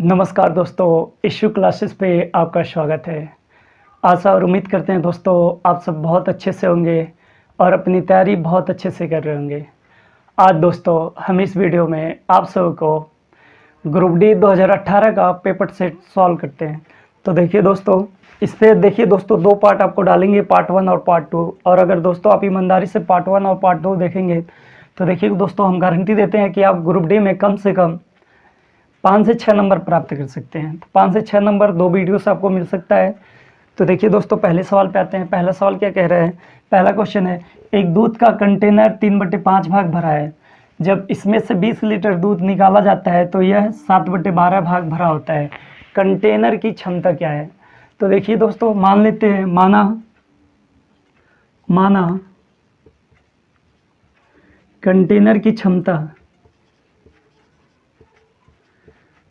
नमस्कार दोस्तों, issue classes पे आपका स्वागत है। आशा और उम्मीद करते हैं दोस्तों आप सब बहुत अच्छे से होंगे और अपनी तैयारी बहुत अच्छे से कर रहे होंगे। आज दोस्तों हम इस वीडियो में आप सबको ग्रुप डी 2018 का पेपर सेट सॉल्व करते हैं। तो देखिए दोस्तों, इस पे देखिए दोस्तों दो पार्ट आपको डालेंगे, पार्ट 1 और पार्ट 2। और अगर दोस्तों आप ईमानदारी से पार्ट 1 और पार्ट 2 देखेंगे तो देखिए दोस्तों हम गारंटी देते हैं कि आप ग्रुप डी में कम से कम 5 से 6 नंबर प्राप्त कर सकते हैं। तो 5 से 6 नंबर 2 वीडियो से आपको मिल सकता है। तो देखिए दोस्तों पहले सवाल पे आते हैं। पहला सवाल क्या कह रहा है? पहला क्वेश्चन है, एक दूध का कंटेनर 3/5 भाग भरा है। जब इसमें से 20 लीटर दूध निकाला जाता है तो यह 7/12 भाग भरा होता है। कंटेनर की क्षमता क्या है? तो देखिए दोस्तों मान लेते हैं, माना कंटेनर की क्षमता,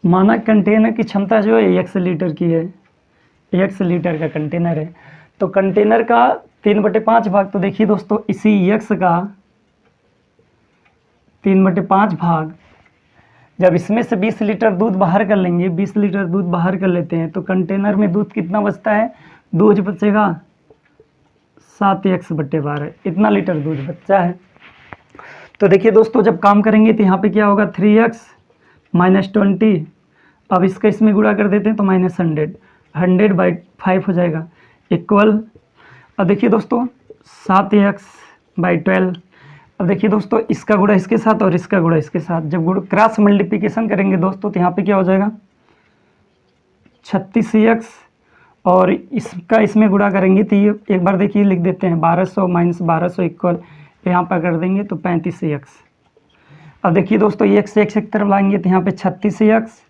माना कंटेनर की क्षमता जो है 1 लीटर की है। 1 लीटर का कंटेनर है तो कंटेनर का 3/5 भाग, तो देखिए दोस्तों इसी यक्स का 3/5 भाग, जब इसमें से 20 लीटर दूध बाहर कर लेंगे, 20 लीटर दूध बाहर कर लेते हैं तो कंटेनर में दूध कितना बचता है? दूध बचेगा 7x/12, इतना लीटर दूध बचा है। तो देखिए दोस्तों जब काम करेंगे तो यहाँ पे क्या होगा? 3x - 20, अब इसका इसमें गुणा कर देते हैं तो -100, 100/5 हो जाएगा इक्वल। अब देखिए दोस्तों 7x/12। अब देखिए दोस्तों इसका गुणा इसके साथ और इसका गुणा इसके साथ, जब गुण क्रॉस मल्टीप्लिकेशन करेंगे दोस्तों तो यहाँ पे क्या हो जाएगा? 36x, और इसका इसमें गुणा करेंगे तो ये एक बार देखिए लिख देते हैं, 1200 - 1200 इक्वल, यहाँ पर कर देंगे तो 35x। अब देखिए दोस्तों ये x एक तरफ लाएंगे तो यहाँ पे 36x -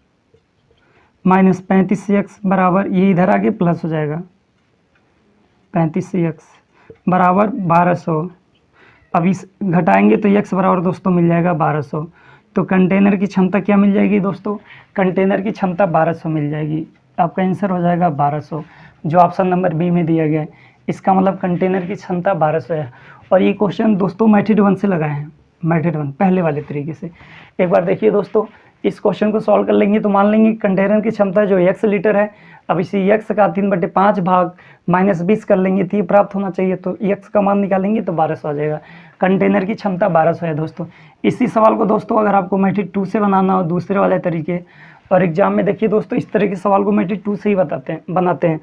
35x बराबर, ये इधर आके प्लस हो जाएगा, 35x बराबर 1200। अब इस घटाएंगे तो x बराबर दोस्तों मिल जाएगा 1200। तो कंटेनर की क्षमता क्या मिल जाएगी दोस्तों? कंटेनर की क्षमता 1200 मिल जाएगी। आपका आंसर हो जाएगा 1200, जो ऑप्शन नंबर बी में दिया गया है। इसका मतलब कंटेनर की क्षमता 1200 है। और ये क्वेश्चन दोस्तों मेथड 1 से लगाए हैं, मेथड 1 पहले वाले तरीके से। एक बार देखिए दोस्तों इस क्वेश्चन को सॉल्व कर लेंगे तो मान लेंगे कंटेनर की क्षमता जो 1 लीटर है, अब इसी x का 3/5 भाग -20 कर लेंगे तो ये प्राप्त होना चाहिए, तो x का मान निकालेंगे तो 1200 आ जाएगा। कंटेनर की क्षमता 1200 है दोस्तों। इसी सवाल को दोस्तों अगर आपको मेथड 2 से बनाना हो दूसरे वाले तरीके, और एग्जाम में देखिए दोस्तों इस तरह के सवाल को मेथड 2 से ही बनाते हैं।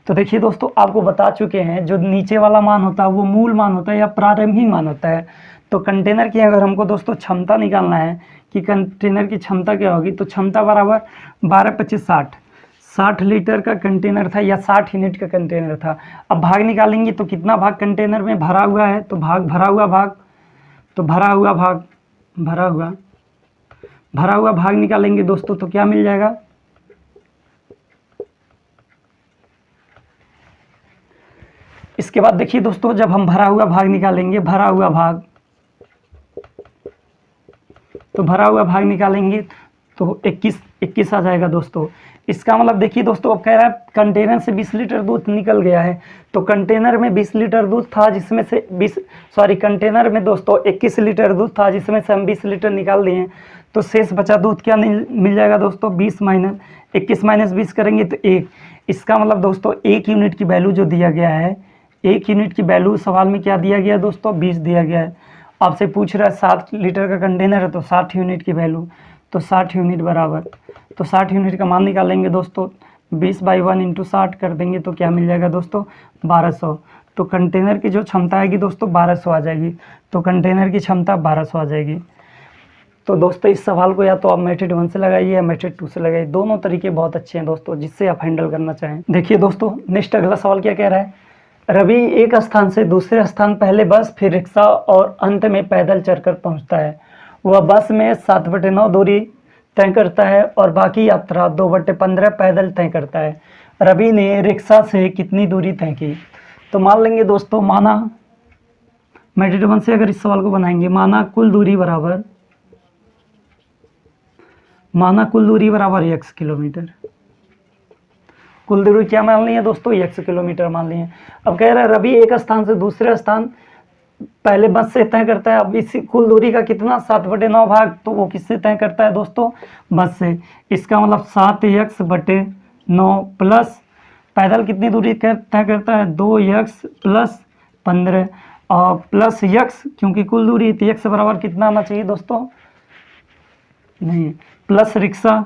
तो देखिए दोस्तों आपको बता चुके हैं जो नीचे वाला मान होता है वो मूल मान होता है या प्रारंभिक मान होता है। तो कंटेनर की अगर हमको दोस्तों क्षमता निकालना है कि कंटेनर की क्षमता क्या होगी, तो क्षमता बराबर 12×25 = 60 लीटर का कंटेनर था या 60 यूनिट का कंटेनर था। अब भाग निकालेंगे तो कितना भाग कंटेनर में भरा हुआ है, तो भरा हुआ भाग निकालेंगे दोस्तों तो क्या मिल जाएगा? इसके बाद देखिए दोस्तों जब हम भरा हुआ भाग निकालेंगे, भरा हुआ भाग निकालेंगे तो 21 आ जाएगा दोस्तों। इसका मतलब देखिए दोस्तों अब कह रहा है कंटेनर से 20 लीटर दूध निकल गया है, तो कंटेनर में 20 लीटर दूध था जिसमें से कंटेनर में दोस्तों 21 लीटर दूध था जिसमें से हम 20 लीटर निकाल दिए, तो शेष बचा दूध क्या मिल जाएगा दोस्तों? 21 - 20 करेंगे तो 1। इसका मतलब दोस्तों 1 यूनिट की वैल्यू जो दिया गया है, 1 यूनिट की वैल्यू सवाल में क्या दिया गया है दोस्तों? 20 दिया गया है। आपसे पूछ रहा है 7 लीटर का कंटेनर है तो 60 यूनिट की वैल्यू, तो 60 यूनिट बराबर, तो 60 यूनिट का मान निकालेंगे दोस्तों, 20/1 × 60 कर देंगे तो क्या मिल जाएगा दोस्तों? 1200। तो कंटेनर की जो क्षमता आएगी दोस्तों 1200 आ जाएगी। तो कंटेनर की क्षमता 1200 आ जाएगी। तो दोस्तों इस सवाल को या तो आप मेथड 1 से लगाइए या मेथड 2 से लगाइए, दोनों तरीके बहुत अच्छे हैं दोस्तों जिससे आप हैंडल करना चाहें। देखिए दोस्तों नेक्स्ट अगला सवाल क्या कह रहा है? रवि एक स्थान से दूसरे स्थान पहले बस फिर रिक्शा और अंत में पैदल चलकर पहुंचता है। वह बस में 7/9 दूरी तय करता है और बाकी यात्रा 2/15 पैदल तय करता है। रवि ने रिक्शा से कितनी दूरी तय की? तो मान लेंगे दोस्तों, माना मेथड 1 से अगर इस सवाल को बनाएंगे, माना कुल दूरी बराबर x किलोमीटर। कुल दूरी क्या मान ली है दोस्तों? x किलोमीटर मान ली है। अब कह रहा है रवि एक स्थान से दूसरे स्थान पहले बस से तय करता है, अब इसी कुल दूरी का कितना 7/9 भाग, तो वो किससे तय करता है दोस्तों, बस से। इसका मतलब 7x/9 प्लस पैदल कितनी दूरी तय करता है 2x + 15 और प्लस यक्स, क्योंकि कुल दूरी थी, यक्स बराबर कितना आना चाहिए दोस्तों, नहीं प्लस रिक्शा,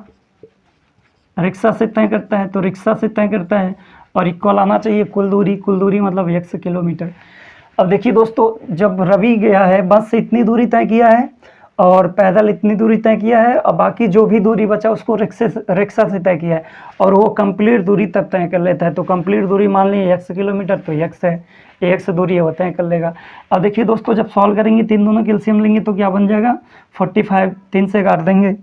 रिक्शा से तय करता है तो रिक्शा से तय करता है, और इक्वल आना चाहिए कुल दूरी मतलब x किलोमीटर। अब देखिए दोस्तों, जब रवि गया है बस से इतनी दूरी तय किया है और पैदल इतनी दूरी तय किया है, और बाकी जो भी दूरी बचा उसको रिक्शा से तय किया है, और वो कंप्लीट दूरी तब तय कर लेता है। तो कंप्लीट दूरी मान ली x किलोमीटर, तो x है, x दूरी है वो तय कर लेगा। अब देखिए दोस्तों, जब सॉल्व करेंगे तीन दोनों कैल्शियम लेंगे तो क्या बन जाएगा 45, 3 से काट देंगे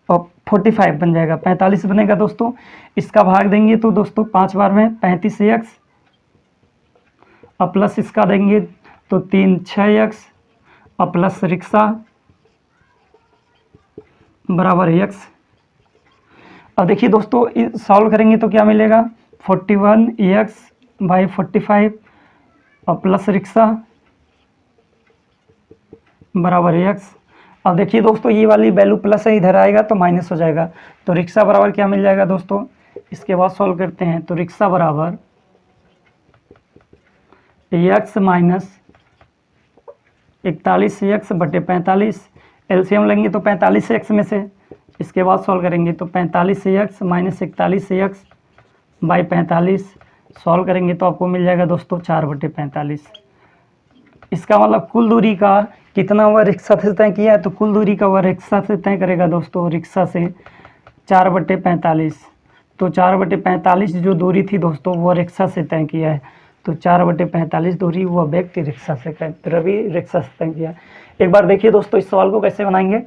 और 45 बन जाएगा, 45 बनेगा दोस्तों। इसका भाग देंगे तो दोस्तों 5 बार में 35x और प्लस इसका देंगे तो 3 6x और प्लस रिक्शा बराबर x। अब देखिए दोस्तों, सॉल्व करेंगे तो क्या मिलेगा 41x/45 और प्लस रिक्शा बराबर x। अब देखिए दोस्तों, ये वाली वैल्यू प्लस है, इधर आएगा तो माइनस हो जाएगा, तो रिक्शा बराबर क्या मिल जाएगा दोस्तों। इसके बाद सॉल्व करते हैं, तो रिक्शा बराबर x माइनस 41x/45, एलसीएम लेंगे तो 45x में से, इसके बाद सॉल्व करेंगे तो 45x माइनस 41x/45 सॉल्व करेंगे तो आपको मिल जाएगा दोस्तों 4/45। इसका मतलब कुल दूरी का कितना हुआ रिक्शा से तय किया है, तो कुल दूरी का वह रिक्शा से तय करेगा दोस्तों, रिक्शा से 4/45। तो 4/45 जो दूरी थी दोस्तों वो रिक्शा से तय किया है, तो 4/45 दूरी वह व्यक्ति रिक्शा से रवि रिक्शा से तय किया। एक बार देखिए दोस्तों, इस सवाल को कैसे बनाएंगे।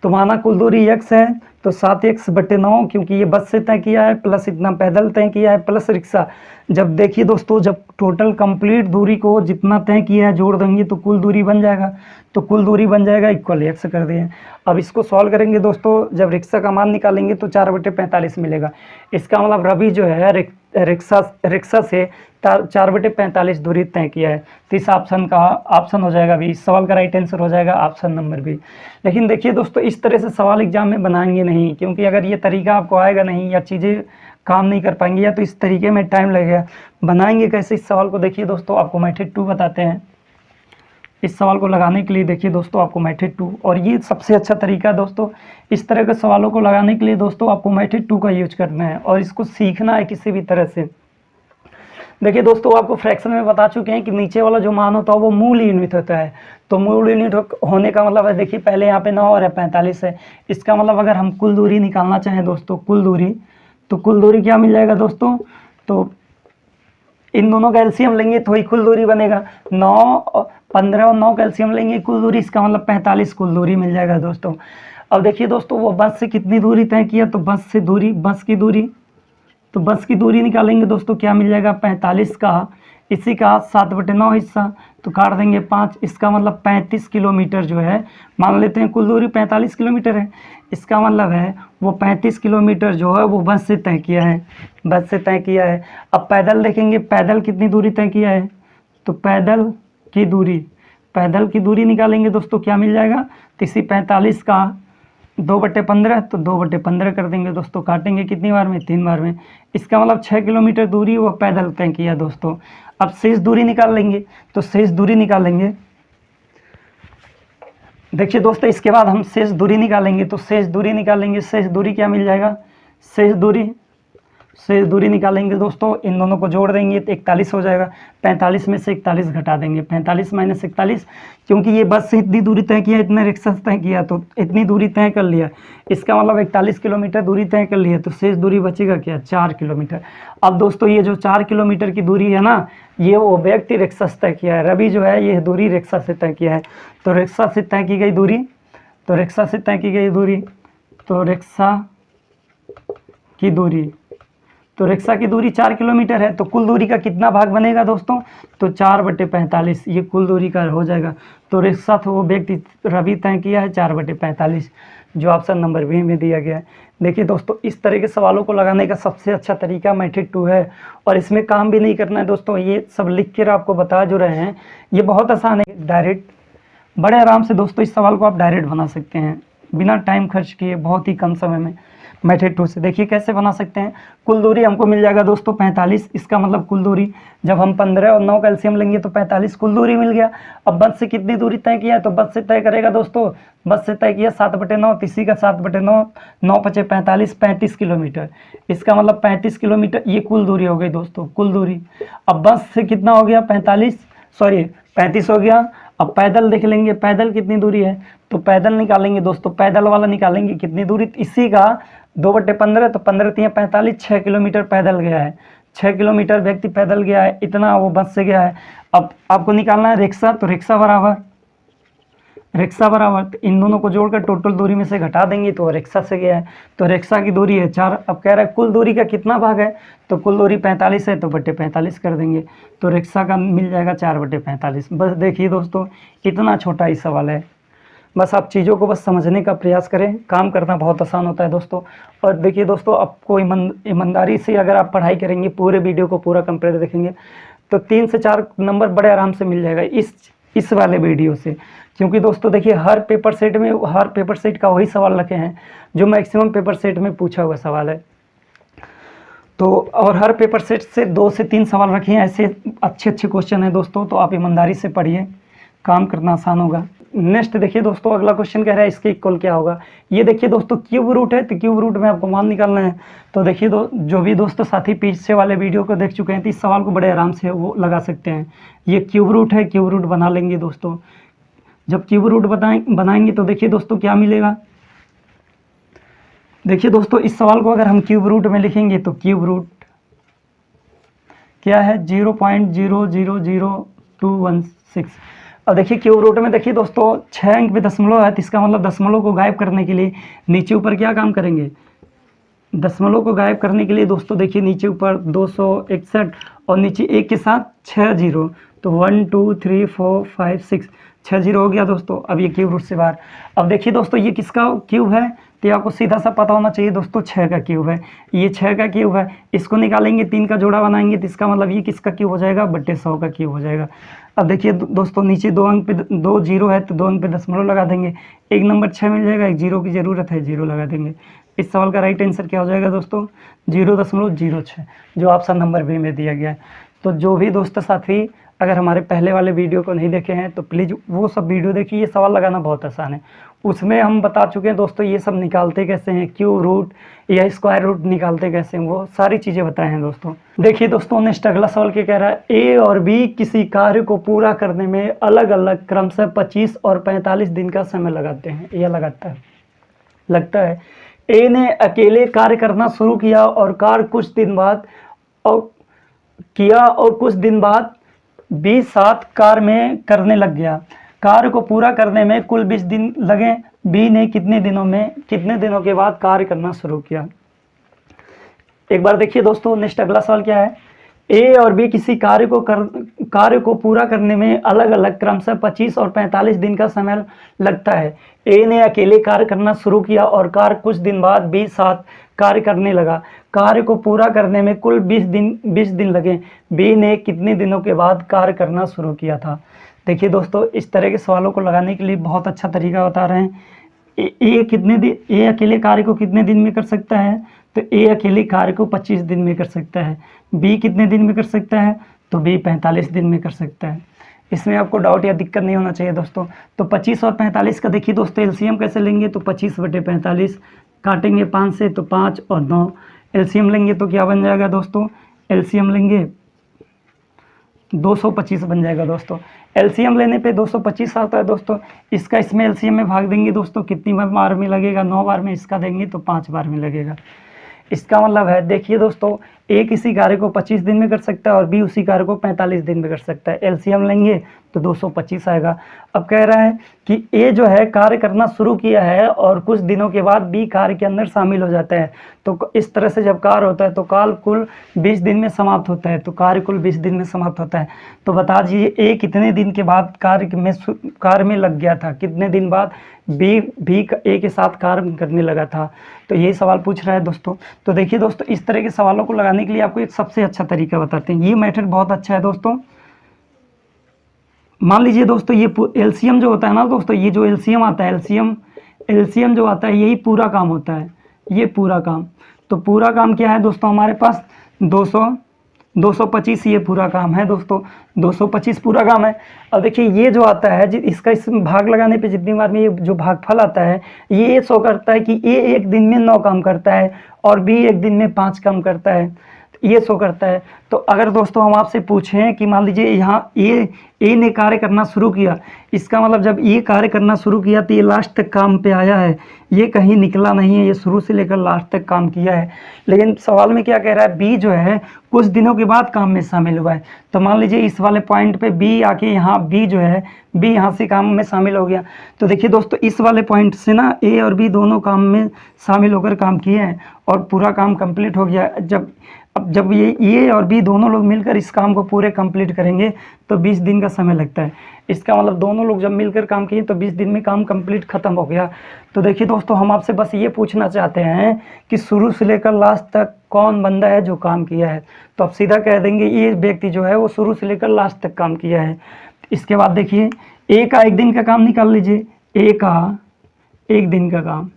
तो माना कुल दूरी x है तो 7x/9, क्योंकि ये बस से तय किया है, प्लस इतना पैदल तय किया है, प्लस रिक्शा। जब देखिए दोस्तों, जब टोटल कंप्लीट दूरी को जितना तय किया है जोड़ देंगे तो कुल दूरी बन जाएगा, तो कुल दूरी बन जाएगा इक्वल x कर दिए। अब इसको सॉल्व करेंगे दोस्तों, जब रिक्शा का मान निकालेंगे तो 4/45 मिलेगा। इसका मतलब रवि जो है रिक्शा से 4/45 दूरी तय किया है, तो इस ऑप्शन का ऑप्शन हो जाएगा बी। इस सवाल का राइट आंसर हो जाएगा ऑप्शन नंबर बी। लेकिन देखिए दोस्तों, इस तरह से सवाल एग्जाम में बनाएंगे नहीं, क्योंकि अगर ये तरीका आपको आएगा नहीं या चीज़ें काम नहीं कर पाएंगे या तो इस तरीके में टाइम लगेगा। बनाएंगे कैसे इस सवाल को, देखिए दोस्तों आपको मेथड 2 बताते हैं। इस सवाल को लगाने के लिए देखिए दोस्तों आपको मेथड 2, और ये सबसे अच्छा तरीका है दोस्तों, इस तरह के सवालों को लगाने के लिए दोस्तों आपको मेथड 2 का यूज करना है और इसको सीखना है किसी भी तरह से। देखिए दोस्तों, आपको फ्रैक्शन में बता चुके हैं कि नीचे वाला जो मान होता है वो मूल यूनिट होता है। तो मूल यूनिट होने का मतलब है, देखिए पहले यहाँ पे 9 और है 45 है। इसका मतलब अगर हम कुल दूरी निकालना चाहें दोस्तों, कुल दूरी, तो कुल दूरी क्या मिल जाएगा दोस्तों, तो इन दोनों का एलसीएम लेंगे तो ही कुल दूरी बनेगा। 9 15 और 9 का एलसीएम लेंगे कुल दूरी, इसका मतलब 45 कुल दूरी मिल जाएगा दोस्तों। अब देखिए दोस्तों, वो बस से कितनी दूरी तय किया, तो बस से दूरी, बस की दूरी, तो बस की दूरी निकालेंगे दोस्तों, क्या मिल जाएगा 45 का, इसी का 7/9 हिस्सा, तो काट देंगे 5, इसका मतलब 35 किलोमीटर जो है, मान लेते हैं कुल दूरी 45 किलोमीटर है, इसका मतलब है वो 35 किलोमीटर जो है वो बस से तय किया है, बस से तय किया है। अब पैदल देखेंगे, पैदल कितनी दूरी तय किया है, तो पैदल की दूरी निकालेंगे दोस्तों, क्या मिल जाएगा, तो इसी 45 का 2/15, तो 2/15 कर देंगे दोस्तों, काटेंगे कितनी बार में, 3 बार में, इसका मतलब 6 किलोमीटर दूरी वो पैदल तय किया दोस्तों। अब शेष दूरी निकाल लेंगे, तो शेष दूरी निकालेंगे, देखिए दोस्तों इसके बाद हम शेष दूरी निकालेंगे, तो शेष दूरी क्या मिल जाएगा, शेष दूरी निकालेंगे दोस्तों, इन दोनों को जोड़ देंगे तो 41 हो जाएगा, 45 में से 41 घटा देंगे, 45 माइनस 41, क्योंकि ये बस से इतनी दूरी तय किया, इतने रिक्शा से तय किया, तो इतनी दूरी तय कर लिया, इसका मतलब 41 किलोमीटर दूरी तय कर लिया, तो शेष दूरी बचेगा क्या, 4 किलोमीटर। अब दोस्तों ये जो 4 किलोमीटर की दूरी है ना, ये वो व्यक्ति रिक्शा से तय किया है, रवि जो है ये दूरी रिक्शा से तय किया है। तो रिक्शा से तय की गई दूरी, तो रिक्शा की दूरी, तो रिक्शा की दूरी 4 किलोमीटर है, तो कुल दूरी का कितना भाग बनेगा दोस्तों, तो 4/45 ये कुल दूरी का हो जाएगा। तो रिक्शा तो वो व्यक्ति रवि तय किया है 4/45, जो ऑप्शन नंबर बी में दिया गया है। देखिए दोस्तों, इस तरह के सवालों को लगाने का सबसे अच्छा तरीका मेथड 2 है, और इसमें काम भी नहीं करना है दोस्तों, ये सब लिख कर आपको बता जो रहे हैं, ये बहुत आसान है। डायरेक्ट बड़े आराम से दोस्तों इस सवाल को आप डायरेक्ट बना सकते हैं बिना टाइम खर्च किए, बहुत ही कम समय में। मेथड 2 से देखिए कैसे बना सकते हैं। कुल दूरी हमको मिल जाएगा दोस्तों 45, इसका मतलब कुल दूरी, जब हम 15 और 9 का एलसीएम लेंगे तो 45 कुल दूरी मिल गया। अब बस से कितनी दूरी तय किया है, तो बस से तय करेगा दोस्तों, बस से तय किया 7/9, इसी का 7/9, 9×5 = 35 किलोमीटर, इसका मतलब 35 किलोमीटर ये कुल दूरी हो गई दोस्तों, कुल दूरी। अब बस से कितना हो गया 35 हो गया। अब पैदल देख लेंगे, पैदल कितनी दूरी है, तो पैदल निकालेंगे दोस्तों, पैदल वाला निकालेंगे कितनी दूरी, इसी का 2/15, तो 15×3 = 45, 6 किलोमीटर पैदल गया है, 6 किलोमीटर व्यक्ति पैदल गया है, इतना वो बस से गया है। अब आपको निकालना है रिक्शा, तो रिक्शा बराबर तो इन दोनों को जोड़कर टोटल दूरी में से घटा देंगे तो रिक्शा से गया है, तो रिक्शा की दूरी है 4। अब कह रहा है कुल दूरी का कितना भाग है, तो कुल दूरी 45 है, तो 45 कर देंगे, तो रिक्शा का मिल जाएगा 4/45। बस देखिए दोस्तों, इतना छोटा ही सवाल है, बस आप चीज़ों को बस समझने का प्रयास करें, काम करना बहुत आसान होता है दोस्तों। और देखिए दोस्तों, आपको ईमानदारी से अगर आप पढ़ाई करेंगे, पूरे वीडियो को पूरा कंप्लीट देखेंगे, तो 3 से 4 नंबर बड़े आराम से मिल जाएगा इस वाले वीडियो से। क्योंकि दोस्तों देखिए, हर पेपर सेट का वही सवाल रखे हैं जो मैक्सिमम पेपर सेट में पूछा हुआ सवाल है। तो और हर पेपर सेट से 2 से 3 सवाल रखे हैं, ऐसे अच्छे क्वेश्चन हैं दोस्तों, तो आप ईमानदारी से पढ़िए, काम करना आसान होगा। नेक्स्ट देखिए दोस्तों, अगला क्वेश्चन कह रहा है इसके इक्वल क्या होगा। ये देखिए दोस्तों, क्यूब रूट है, तो क्यूब रूट में आपको मान निकालना है। तो देखिए जो भी दोस्तों साथी पीछे वाले वीडियो को देख चुके हैं, तो इस सवाल को बड़े आराम से वो लगा सकते हैं। ये क्यूब रूट है, क्यूब रूट बना लेंगे दोस्तों। जब क्यूब रूट बनाएंगे तो देखिए दोस्तों क्या मिलेगा। देखिए दोस्तों, इस सवाल को अगर हम क्यूब रूट में लिखेंगे तो क्यूब रूट क्या है, 0.000216। अब देखिए क्यूब रूट में देखिए दोस्तों 6 अंक पे दशमलव है, तो इसका मतलब दशमलव को गायब करने के लिए नीचे ऊपर क्या काम करेंगे, दशमलव को गायब करने के लिए दोस्तों देखिए नीचे ऊपर 261 और नीचे 1 के साथ 6 0, तो 1 2 3 4 5 6, 6 0 हो गया दोस्तों। अब ये क्यूब रूट से बाहर। अब देखिए दोस्तों, ये किसका क्यूब है, तो आपको सीधा सा पता होना चाहिए दोस्तों, 6 का क्यूब है, ये 6 का क्यूब है। इसको निकालेंगे, 3 का जोड़ा बनाएंगे, तो इसका मतलब ये किसका क्यूब हो जाएगा, 100 का क्यूब हो जाएगा। अब देखिए दोस्तों, नीचे 2 अंक पे 2 0 है, तो 2 अंक पे दशमलव लगा देंगे, एक नंबर 6 मिल जाएगा, एक 0 की ज़रूरत है, 0 लगा देंगे। इस सवाल का राइट आंसर क्या हो जाएगा दोस्तों, 0.06, जो ऑप्शन नंबर बी में दिया गया है। तो जो भी दोस्त साथी अगर हमारे पहले वाले वीडियो को नहीं देखे हैं, तो प्लीज़ वो सब वीडियो देखिए, ये सवाल लगाना बहुत आसान है। उसमें हम बता चुके हैं दोस्तों ये सब निकालते कैसे हैं, क्यूब रूट या स्क्वायर रूट निकालते कैसे हैं, वो सारी चीज़ें बताए हैं दोस्तों। देखिए दोस्तों, नेक्स्ट अगला सवाल क्या कह रहा है, ए और बी किसी कार्य को पूरा करने में अलग अलग क्रमशः 25 और 45 दिन का समय लगाते हैं, यह लगता है ए ने अकेले कार्य करना शुरू किया और कुछ दिन बाद बी साथ कार्य में करने लग गया। कार्य को पूरा करने में कुल 20 दिन लगे। बी ने कितने दिनों के बाद कार्य करना शुरू किया। एक बार देखिए दोस्तों, नेक्स्ट अगला सवाल क्या है, ए और बी किसी कार्य को पूरा करने में अलग अलग क्रमशः 25 और 45 दिन का समय लगता है। ए ने अकेले कार्य करना शुरू किया और कुछ दिन बाद बी साथ कार्य करने लगा। कार्य को पूरा करने में कुल 20 दिन लगे। बी ने कितने दिनों के बाद कार्य करना शुरू किया था। देखिए दोस्तों, इस तरह के सवालों को लगाने के लिए बहुत अच्छा तरीका बता रहे हैं। ए अकेले कार्य को कितने दिन में कर सकता है, तो ए अकेले कार्य को 25 दिन में कर सकता है। बी कितने दिन में कर सकता है, तो बी 45 दिन में कर सकता है। इसमें आपको डाउट या दिक्कत नहीं होना चाहिए दोस्तों। तो 25 और 45 का देखिए दोस्तों एलसीएम कैसे लेंगे, तो 25/45 काटेंगे 5 से, तो 5 और 9 एलसीएम लेंगे तो क्या बन जाएगा दोस्तों, एलसीएम लेंगे 225 बन जाएगा दोस्तों। एलसीएम लेने पे 225 आता है दोस्तों। इसका इसमें एलसीएम में भाग देंगे दोस्तों, कितनी बार में लगेगा, 9 बार में। इसका देंगे तो 5 बार में लगेगा। इसका मतलब है देखिए दोस्तों, ए किसी कार्य को 25 दिन में कर सकता है और बी उसी कार्य को 45 दिन में कर सकता है। एलसीएम लेंगे तो 225 आएगा। अब कह रहा है कि ए जो है कार्य करना शुरू किया है और कुछ दिनों के बाद बी कार्य के अंदर शामिल हो जाता है। तो इस तरह से जब कार्य होता है तो काल कुल 20 दिन में समाप्त होता है, तो कार्य कुल 20 दिन में समाप्त होता है। तो बता दीजिए ए कितने दिन के बाद कार्य में लग गया था, कितने दिन बाद बी भी ए के साथ कार्य करने लगा था। तो यही सवाल पूछ रहा है दोस्तों। तो देखिए दोस्तों, इस तरह के सवालों को लगाने के लिए आपको एक सबसे अच्छा तरीका बताते हैं। ये मेथड बहुत अच्छा है दोस्तों। मान लीजिए दोस्तों, ये एलसीएम जो होता है ना दोस्तों, ये जो एलसीएम आता है, एलसीएम जो आता है यही पूरा काम होता है, ये पूरा काम। तो पूरा काम क्या है दोस्तों, हमारे पास 225 ये पूरा काम है दोस्तों, 225 पूरा काम है। अब देखिए ये जो आता है इसका इस भाग लगाने पे जितनी बार में ये जो भागफल आता है, ये शो करता है कि ए एक दिन में 9 काम करता है और बी एक दिन में 5 काम करता है, ये शो करता है। तो अगर दोस्तों हम आपसे पूछें कि मान लीजिए यहाँ ए ने कार्य करना शुरू किया, इसका मतलब जब ये कार्य करना शुरू किया तो ये लास्ट तक काम पे आया है, ये कहीं निकला नहीं है, ये शुरू से लेकर लास्ट तक काम किया है। लेकिन सवाल में क्या कह रहा है, बी जो है कुछ दिनों के बाद काम में शामिल हुआ है। तो मान लीजिए इस वाले पॉइंट पे बी आके यहाँ बी जो है बी यहाँ से काम में शामिल हो गया। तो देखिए दोस्तों, इस वाले पॉइंट से ना ए और बी दोनों काम में शामिल होकर काम किए हैं और पूरा काम कंप्लीट हो गया। जब ये और बी दोनों लोग मिलकर इस काम को पूरे कंप्लीट करेंगे तो 20 दिन का समय लगता है। इसका मतलब दोनों लोग जब मिलकर काम किए तो 20 दिन में काम कंप्लीट खत्म हो गया। तो देखिए दोस्तों, हम आपसे बस ये पूछना चाहते हैं कि शुरू से लेकर लास्ट तक कौन बंदा है जो काम किया है। तो आप सीधा कह देंगे ये व्यक्ति जो है वो शुरू से लेकर लास्ट तक काम किया है। इसके बाद देखिए ए का एक दिन का काम निकाल लीजिए, ए का एक दिन का काम,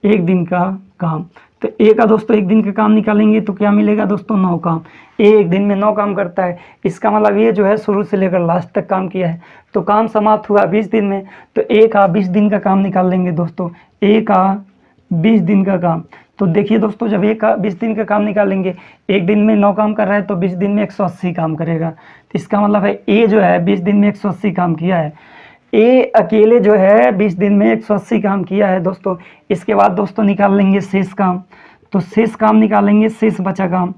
एक दिन का काम। तो ए का दोस्तों एक दिन का काम निकालेंगे तो क्या मिलेगा दोस्तों, 9 काम। ए एक दिन में 9 काम करता है, इसका मतलब ये जो है शुरू से लेकर लास्ट तक काम किया है। तो काम समाप्त हुआ 20 दिन में, तो ए का 20 दिन का काम निकाल लेंगे दोस्तों, ए का 20 दिन का काम। तो देखिए दोस्तों, जब ए का 20 दिन का काम निकालेंगे, एक दिन में 9 काम कर रहा है तो 20 दिन में 180 काम करेगा। तो इसका मतलब है ए जो है 20 दिन में 180 काम किया है। ए अकेले जो है 20 दिन में 180 काम किया है दोस्तों। इसके बाद दोस्तों निकाल लेंगे शेष काम। तो शेष काम निकालेंगे, शेष बचा काम,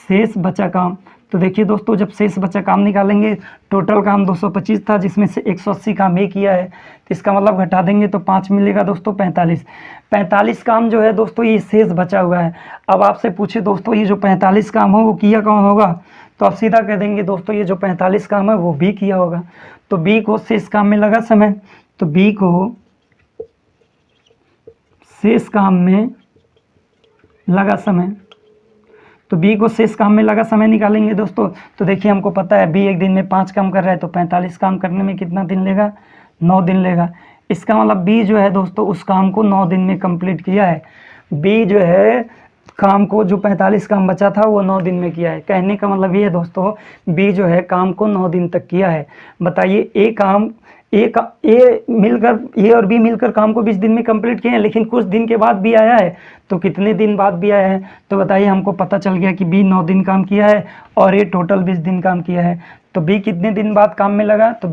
शेष बचा काम। तो देखिए दोस्तों, जब शेष बचा काम निकालेंगे, टोटल काम 225 था जिसमें से 180 काम ए किया है। तो इसका मतलब घटा देंगे तो 5 मिलेगा दोस्तों, 45 काम जो है दोस्तों ये शेष बचा हुआ है। अब आपसे पूछे दोस्तों ये जो 45 काम हो वो किया कौन होगा, तो आप सीधा कह देंगे दोस्तों ये जो 45 काम है वो बी किया होगा। तो बी को शेष काम में लगा समय, तो बी को शेष काम में लगा समय, तो बी को शेष काम में लगा समय निकालेंगे दोस्तों। तो देखिए हमको पता है बी एक दिन में 5 काम कर रहा है, तो 45 काम करने में कितना दिन लेगा, 9 दिन लेगा। इसका मतलब बी जो है दोस्तों उस काम को 9 दिन में कंप्लीट किया है। बी जो है काम को जो 45 काम बचा था वो 9 दिन में किया है। कहने का मतलब ये है दोस्तों, बी जो है काम को 9 दिन तक किया है। बताइए ए और बी मिलकर काम को 20 दिन में कंप्लीट किए हैं, लेकिन कुछ दिन के बाद बी आया है। तो कितने दिन बाद बी आया है, तो बताइए हमको पता चल गया कि बी 9 दिन काम किया है और ए टोटल 20 दिन काम किया है। तो बी कितने दिन बाद काम में लगा, तो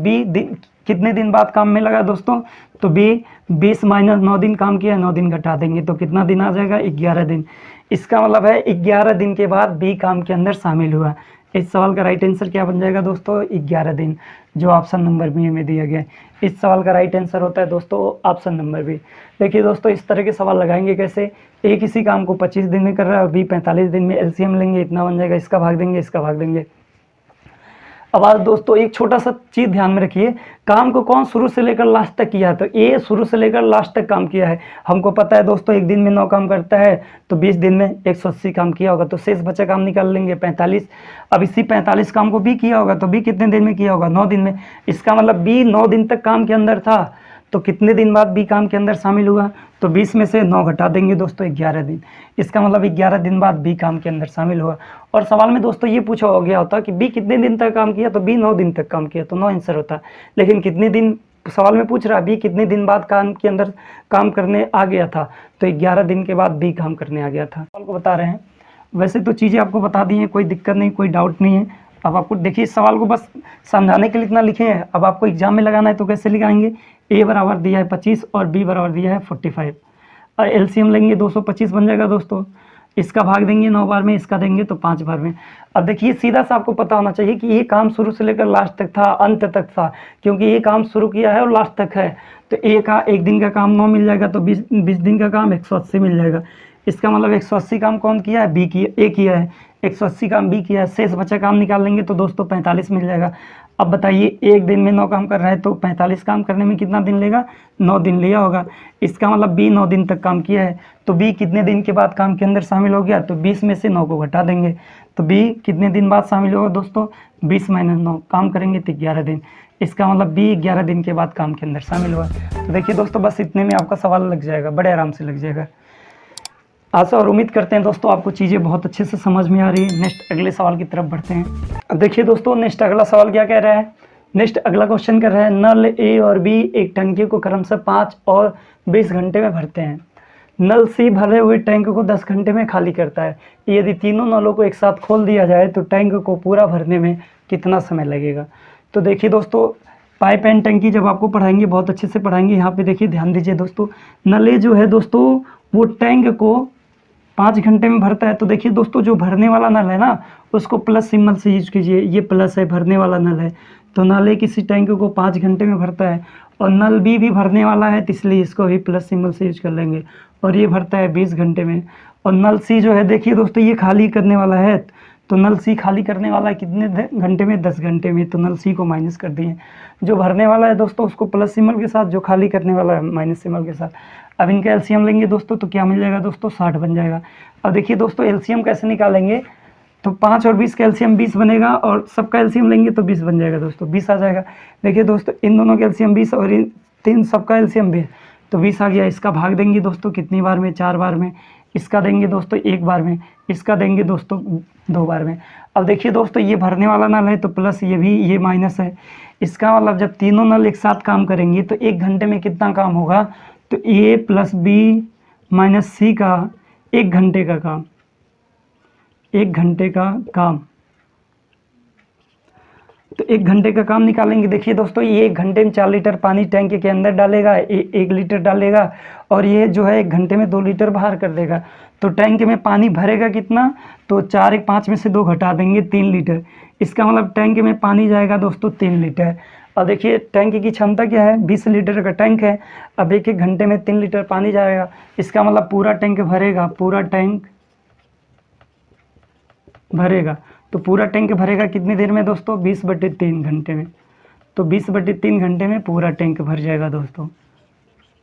कितने दिन बाद काम में लगा दोस्तों, तो बी 20 माइनस 9 दिन काम किया है, 9 दिन घटा देंगे तो कितना दिन आ जाएगा, 11 दिन। इसका मतलब है 11 दिन के बाद बी काम के अंदर शामिल हुआ। इस सवाल का राइट आंसर क्या बन जाएगा दोस्तों, 11 दिन, जो ऑप्शन नंबर बी में दिया गया है। इस सवाल का राइट आंसर होता है दोस्तों ऑप्शन नंबर बी। देखिए दोस्तों, इस तरह के सवाल लगाएंगे कैसे, ए किसी काम को 25 दिन में कर रहा है और बी 45 दिन में, एलसीएम लेंगे इतना बन जाएगा, इसका भाग देंगे, इसका भाग देंगे। अब आज दोस्तों एक छोटा सा चीज़ ध्यान में रखिए, काम को कौन शुरू से लेकर लास्ट तक किया है, तो ए शुरू से लेकर लास्ट तक काम किया है। हमको पता है दोस्तों एक दिन में 9 काम करता है तो 20 दिन में 180 काम किया होगा, तो शेष बचा काम निकाल लेंगे 45। अब इसी 45 काम को बी किया होगा, तो बी कितने दिन में किया होगा, 9 दिन में। इसका मतलब बी 9 दिन तक काम के अंदर था, तो कितने दिन बाद बी काम के अंदर शामिल हुआ, तो 20 में से 9 घटा देंगे दोस्तों, 11 दिन। इसका मतलब 11 दिन बाद बी काम के अंदर शामिल हुआ। और सवाल में दोस्तों ये पूछा हो गया होता कि बी कितने दिन तक काम किया, तो बी 9 दिन तक काम किया, तो 9 आंसर होता। लेकिन कितने दिन सवाल में पूछ रहा है, बी कितने दिन बाद काम के अंदर काम करने आ गया था, तो 11 दिन के बाद बी काम करने आ गया था। सवाल को बता रहे हैं, वैसे तो चीज़ें आपको बता दी हैं, कोई दिक्कत नहीं, कोई डाउट नहीं है। अब आपको देखिए इस सवाल को बस समझाने के लिए इतना लिखे हैं। अब आपको एग्जाम में लगाना है तो कैसे लगाएंगे, ए बराबर दिया है 25 और बी बराबर दिया है 45 और एलसीएम लेंगे 225 बन जाएगा दोस्तों। इसका भाग देंगे 9 बार में, इसका देंगे तो 5 बार में। अब देखिए सीधा सा आपको पता होना चाहिए कि ये काम शुरू से लेकर लास्ट तक था, अंत तक था, क्योंकि ये काम शुरू किया है और लास्ट तक है। तो एक दिन का काम 9 मिल जाएगा, तो 20 दिन का काम 180 मिल जाएगा। इसका मतलब 180 काम कौन किया है? बी किया, ए किया है। 180 काम बी किया है, शेष बचा काम निकाल लेंगे तो दोस्तों 45 मिल जाएगा। अब बताइए एक दिन में 9 काम कर रहा है तो 45 काम करने में कितना दिन लेगा? 9 दिन लिया होगा। इसका मतलब बी 9 दिन तक काम किया है, तो बी कितने दिन के बाद काम के अंदर शामिल हो गया? तो 20 में से 9 को घटा देंगे, तो बी कितने दिन बाद शामिल होगा दोस्तों? 20 - 9 काम करेंगे तो 11 दिन। इसका मतलब बी 11 दिन के बाद काम के अंदर शामिल हुआ। तो देखिए दोस्तों बस इतने में आपका सवाल लग जाएगा, बड़े आराम से लग जाएगा। आशा और उम्मीद करते हैं दोस्तों आपको चीज़ें बहुत अच्छे से समझ में आ रही है। नेक्स्ट अगले सवाल की तरफ बढ़ते हैं। अब देखिए दोस्तों नेक्स्ट अगला सवाल क्या कह रहा है? नेक्स्ट अगला क्वेश्चन कर रहा है, नल ए और बी एक टंकी को क्रमशः 5 और 20 घंटे में भरते हैं। नल सी भरे हुए टैंक को 10 घंटे में खाली करता है। यदि तीनों नलों को एक साथ खोल दिया जाए तो टैंक को पूरा भरने में कितना समय लगेगा? तो देखिए दोस्तों पाइप एंड टंकी जब आपको पढ़ाएंगे बहुत अच्छे से पढ़ाएंगे। यहाँ पे देखिए ध्यान दीजिए दोस्तों, नले जो है दोस्तों वो टैंक को 5 घंटे में भरता है। तो देखिए दोस्तों जो भरने वाला नल है ना उसको प्लस सिंबल से यूज कीजिए, ये प्लस है, भरने वाला नल है। तो नल ए किसी टैंक को 5 घंटे में भरता है और नल बी भी भरने वाला है, तो इसलिए इसको भी प्लस सिंबल से यूज कर लेंगे, और ये भरता है 20 घंटे में। और नल सी जो है देखिए दोस्तों ये खाली करने वाला है, तो नल सी खाली करने वाला है कितने घंटे में? 10 घंटे में। तो नल सी को माइनस कर दिए। जो भरने वाला है दोस्तों उसको प्लस सिंबल के साथ, जो खाली करने वाला है माइनस सिंबल के साथ। अब इनका एलसीएम लेंगे दोस्तों तो क्या मिल जाएगा दोस्तों? 60 बन जाएगा। अब देखिए दोस्तों एलसीएम कैसे निकालेंगे? तो 5 और 20 का एलसीएम 20 बनेगा, और सबका एलसीएम लेंगे तो 20 बन जाएगा दोस्तों, 20 आ जाएगा। देखिए दोस्तों इन दोनों का एलसीएम 20 और इन तीन सबका एलसीएम 20, तो 20 आ गया। इसका भाग देंगे दोस्तों कितनी बार में? 4 बार में। इसका देंगे दोस्तों 1 बार में, इसका देंगे दोस्तों 2 बार में। अब देखिए दोस्तों ये भरने वाला नल है तो प्लस, ये भी, ये माइनस है। इसका मतलब जब तीनों नल एक साथ काम करेंगे तो 1 घंटे में कितना काम होगा? तो ए प्लस बी माइनस सी का 1 घंटे का काम, 1 घंटे का काम। तो 1 घंटे का काम निकालेंगे। देखिए दोस्तों ये 1 घंटे में 4 लीटर पानी टैंक के अंदर डालेगा, 1 लीटर डालेगा, और ये जो है 1 घंटे में 2 लीटर बाहर कर देगा। तो टैंक में पानी भरेगा कितना? तो 4 1 5 में से 2 घटा देंगे, 3 लीटर। इसका मतलब टैंक में पानी जाएगा दोस्तों 3 लीटर। और देखिए टैंक की क्षमता क्या है? 20 लीटर का टैंक है। अब 1 1 घंटे में 3 लीटर पानी जाएगा, इसका मतलब पूरा टैंक भरेगा, पूरा टैंक भरेगा। तो पूरा टैंक भरेगा कितनी देर में दोस्तों? 20/3 घंटे में। तो 20/3 घंटे में पूरा टैंक भर जाएगा दोस्तों।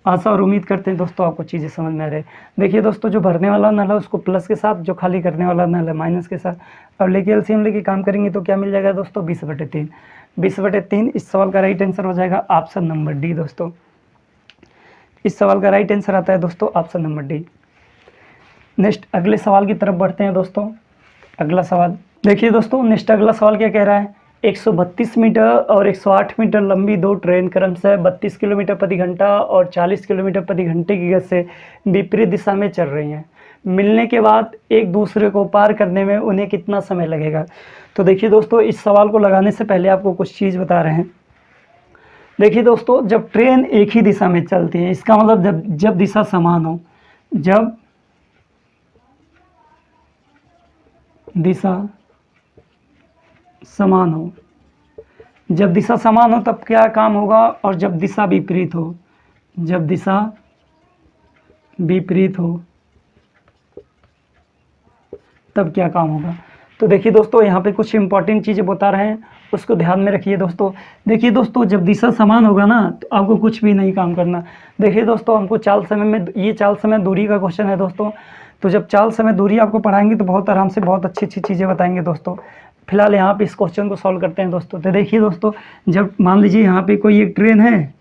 आशा और उम्मीद करते हैं दोस्तों आपको चीज़ें समझ में आ रही है। देखिए दोस्तों जो भरने वाला नल है उसको प्लस के साथ, जो खाली करने वाला नल है माइनस के साथ। अब लेके एलसीएम लेके काम करेंगे तो क्या मिल जाएगा दोस्तों? 20/3। 20/3 इस सवाल का राइट आंसर हो जाएगा ऑप्शन नंबर डी दोस्तों। इस सवाल का राइट आंसर आता है दोस्तों ऑप्शन नंबर डी। नेक्स्ट अगले सवाल की तरफ बढ़ते हैं दोस्तों। अगला सवाल देखिए दोस्तों, नेक्स्ट अगला सवाल क्या कह रहा है? 132 मीटर और 108 मीटर लंबी 2 ट्रेन क्रमशः 32 किलोमीटर प्रति घंटा और 40 किलोमीटर प्रति घंटे की गति से विपरीत दिशा में चल रही हैं। मिलने के बाद एक दूसरे को पार करने में उन्हें कितना समय लगेगा? तो देखिए दोस्तों इस सवाल को लगाने से पहले आपको कुछ चीज़ बता रहे हैं। देखिए दोस्तों जब ट्रेन एक ही दिशा में चलती है, इसका मतलब जब दिशा समान हो, जब दिशा समान हो, जब दिशा समान हो तब क्या काम होगा? और जब दिशा विपरीत हो, जब दिशा विपरीत हो तब क्या काम होगा? तो देखिए दोस्तों यहाँ पे कुछ इंपॉर्टेंट चीज़ें बता रहे हैं, उसको ध्यान में रखिए दोस्तों। देखिए दोस्तों जब दिशा समान होगा ना तो आपको कुछ भी नहीं काम करना। देखिए दोस्तों हमको चाल समय में, ये चाल समय दूरी का क्वेश्चन है दोस्तों, तो जब चाल समय दूरी आपको पढ़ाएंगे तो बहुत आराम से बहुत अच्छी अच्छी चीज़ें बताएंगे दोस्तों। फिलहाल यहाँ पे इस क्वेश्चन को सॉल्व करते हैं दोस्तों। तो देखिए दोस्तों जब मान लीजिए यहाँ पे कोई एक ट्रेन है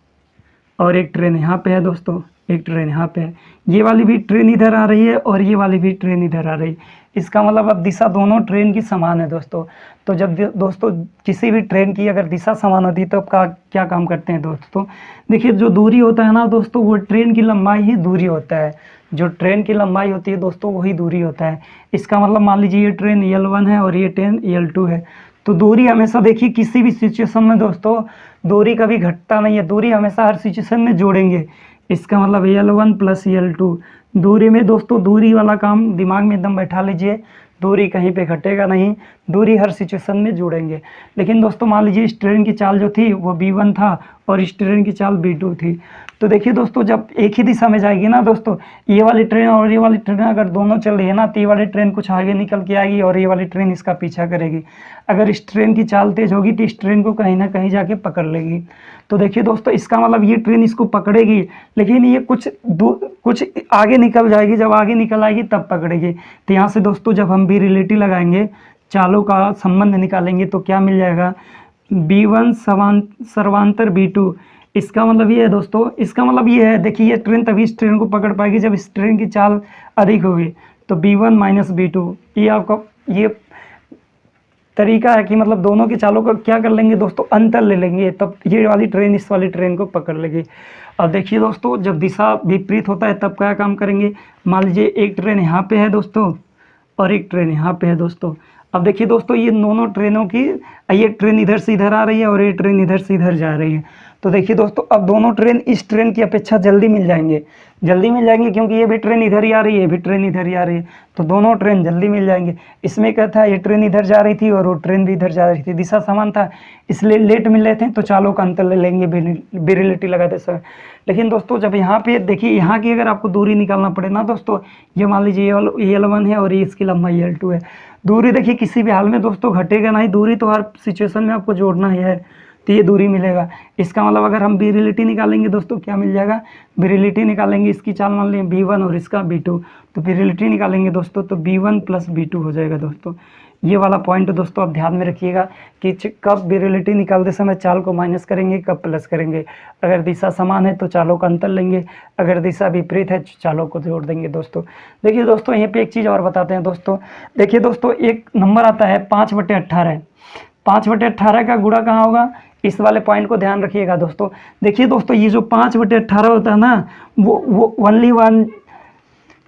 और एक ट्रेन यहाँ पे है दोस्तों, एक ट्रेन यहाँ पे है, ये वाली भी ट्रेन इधर आ रही है और ये वाली भी ट्रेन इधर आ रही है। इसका मतलब अब दिशा दोनों ट्रेन की समान है दोस्तों। तो जब दोस्तों किसी भी ट्रेन की अगर दिशा समान होती है तो अब क्या काम करते हैं दोस्तों? देखिए जो दूरी होता है ना दोस्तों वो ट्रेन की लंबाई ही दूरी होता है, जो ट्रेन की लंबाई होती है दोस्तों वही दूरी होता है। इसका मतलब मान लीजिए ये ट्रेन L1 है और ये ट्रेन L2 है, तो दूरी हमेशा देखिए किसी भी सिचुएशन में दोस्तों दूरी कभी घटता नहीं है, दूरी हमेशा हर सिचुएशन में जोड़ेंगे। इसका मतलब L1 + L2, दूरी में दोस्तों, दूरी वाला काम दिमाग में एकदम बैठा लीजिए, दूरी कहीं पे घटेगा नहीं, दूरी हर सिचुएशन में जुड़ेंगे। लेकिन दोस्तों मान लीजिए इस ट्रेन की चाल जो थी वो B1 था और इस ट्रेन की चाल B2 थी। तो देखिए दोस्तों, जब एक ही दिशा में जाएगी ना दोस्तों, ये वाली ट्रेन और ये वाली ट्रेन अगर दोनों चल रही है ना, तो ये वाली ट्रेन कुछ आगे निकल के आएगी और ये वाली ट्रेन इसका पीछा करेगी। अगर इस ट्रेन की चाल तेज होगी तो इस ट्रेन को कहीं ना कहीं जाके पकड़ लेगी। तो देखिए दोस्तों, इसका मतलब ये ट्रेन इसको पकड़ेगी, लेकिन ये कुछ आगे निकल जाएगी, जब आगे निकल आएगी तब पकड़ेगी। तो यहाँ से दोस्तों जब हम भी रिलेटिव लगाएंगे, चालों का संबंध निकालेंगे, तो क्या मिल जाएगा, B1 सर्वांतर B2। इसका मतलब ये है दोस्तों, इसका मतलब ये है, देखिए ये ट्रेन तभी इस ट्रेन को पकड़ पाएगी जब इस ट्रेन की चाल अधिक होगी। तो B1 माइनस B2, ये आपका ये तरीका है कि मतलब दोनों की चालों का क्या कर लेंगे दोस्तों, अंतर ले लेंगे, तब ये वाली ट्रेन इस वाली ट्रेन को पकड़ लेगी। अब देखिए दोस्तों, जब दिशा विपरीत होता है तब क्या काम करेंगे। मान लीजिए एक ट्रेन यहाँ पे है दोस्तों और एक ट्रेन यहाँ पे है दोस्तों। अब देखिए दोस्तों, ये दोनों ट्रेनों की, ये ट्रेन इधर से इधर आ रही है और ये ट्रेन इधर से इधर जा रही है। तो देखिए दोस्तों, अब दोनों ट्रेन इस ट्रेन की अपेक्षा जल्दी मिल जाएंगे, क्योंकि ये भी ट्रेन इधर ही आ रही है, ये भी ट्रेन इधर ही आ रही है, तो दोनों ट्रेन जल्दी मिल जाएंगे। इसमें क्या था, ये ट्रेन इधर जा रही थी और वो ट्रेन भी इधर जा रही थी, दिशा समान था, इसलिए लेट मिल रहे थे, तो चालों का अंतर ले लेंगे बिरिलिटी लगाते समय। लेकिन दोस्तों जब यहाँ पे देखिए, यहाँ की अगर आपको दूरी निकालना पड़े ना दोस्तों, ये मान लीजिए ये L1 है और ये इसकी लंबाई L2 है। दूरी देखिए किसी भी हाल में दोस्तों घटेगा नहीं, दूरी तो हर सिचुएशन में आपको जोड़ना ही है, तो ये दूरी मिलेगा। इसका मतलब अगर हम बिरिलिटी निकालेंगे दोस्तों, क्या मिल जाएगा, बिरिलिटी निकालेंगे, इसकी चाल मान लें B1 और इसका B2, तो बिरिलिटी निकालेंगे दोस्तों, तो B1 प्लस B2 हो जाएगा दोस्तों। ये वाला पॉइंट दोस्तों आप ध्यान में रखिएगा कि कब बिरिलिटी निकालते समय चाल को माइनस करेंगे, कब प्लस करेंगे। अगर दिशा समान है तो चालों का अंतर लेंगे, अगर दिशा विपरीत है तो चालों को जोड़ देंगे दोस्तों। देखिए दोस्तों, यहीं पे एक चीज़ और बताते हैं दोस्तों। देखिए दोस्तों, एक नंबर आता है 5/18। 5/18 का गुणा कहाँ होगा, इस वाले पॉइंट को ध्यान रखिएगा दोस्तों। देखिए दोस्तों, ये जो 5/18 होता है ना, वो ओनली वन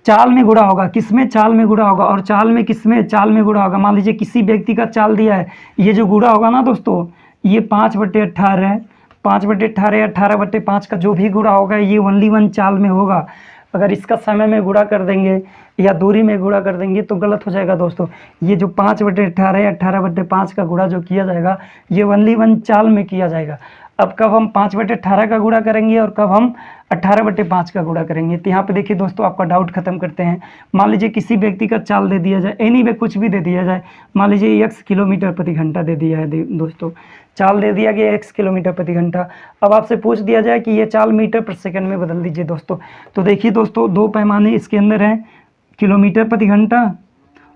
चाल में गुणा होगा, किसमें, चाल में गुणा होगा। और चाल में किसमें, चाल में गुणा होगा। मान लीजिए किसी व्यक्ति का चाल दिया है, ये जो गुणा होगा ना दोस्तों, ये 5/18, 5/18 या 18/5 का जो भी गुणा होगा, ये ओनली वन चाल में होगा। अगर इसका समय में गुणा कर देंगे या दूरी में गुणा कर देंगे तो गलत हो जाएगा दोस्तों। ये जो 5/18 या 18/5 का गुणा जो किया जाएगा, ये ओनली वन चाल में किया जाएगा। अब कब हम 5/18 का गुणा करेंगे और कब हम 18/5 का गुणा करेंगे, तो यहाँ पे देखिए दोस्तों, आपका डाउट खत्म करते हैं। मान लीजिए किसी व्यक्ति का चाल दे दिया जाए, एनी वे कुछ भी दे दिया जाए, मान लीजिए x किलोमीटर प्रति घंटा दे दिया है दोस्तों, चाल दे दिया गया x किलोमीटर प्रति घंटा। अब आपसे पूछ दिया जाए कि ये चाल मीटर प्रति सेकंड में बदल दीजिए दोस्तों। तो देखिए दोस्तों, दो पैमाने इसके अंदर हैं, किलोमीटर प्रति घंटा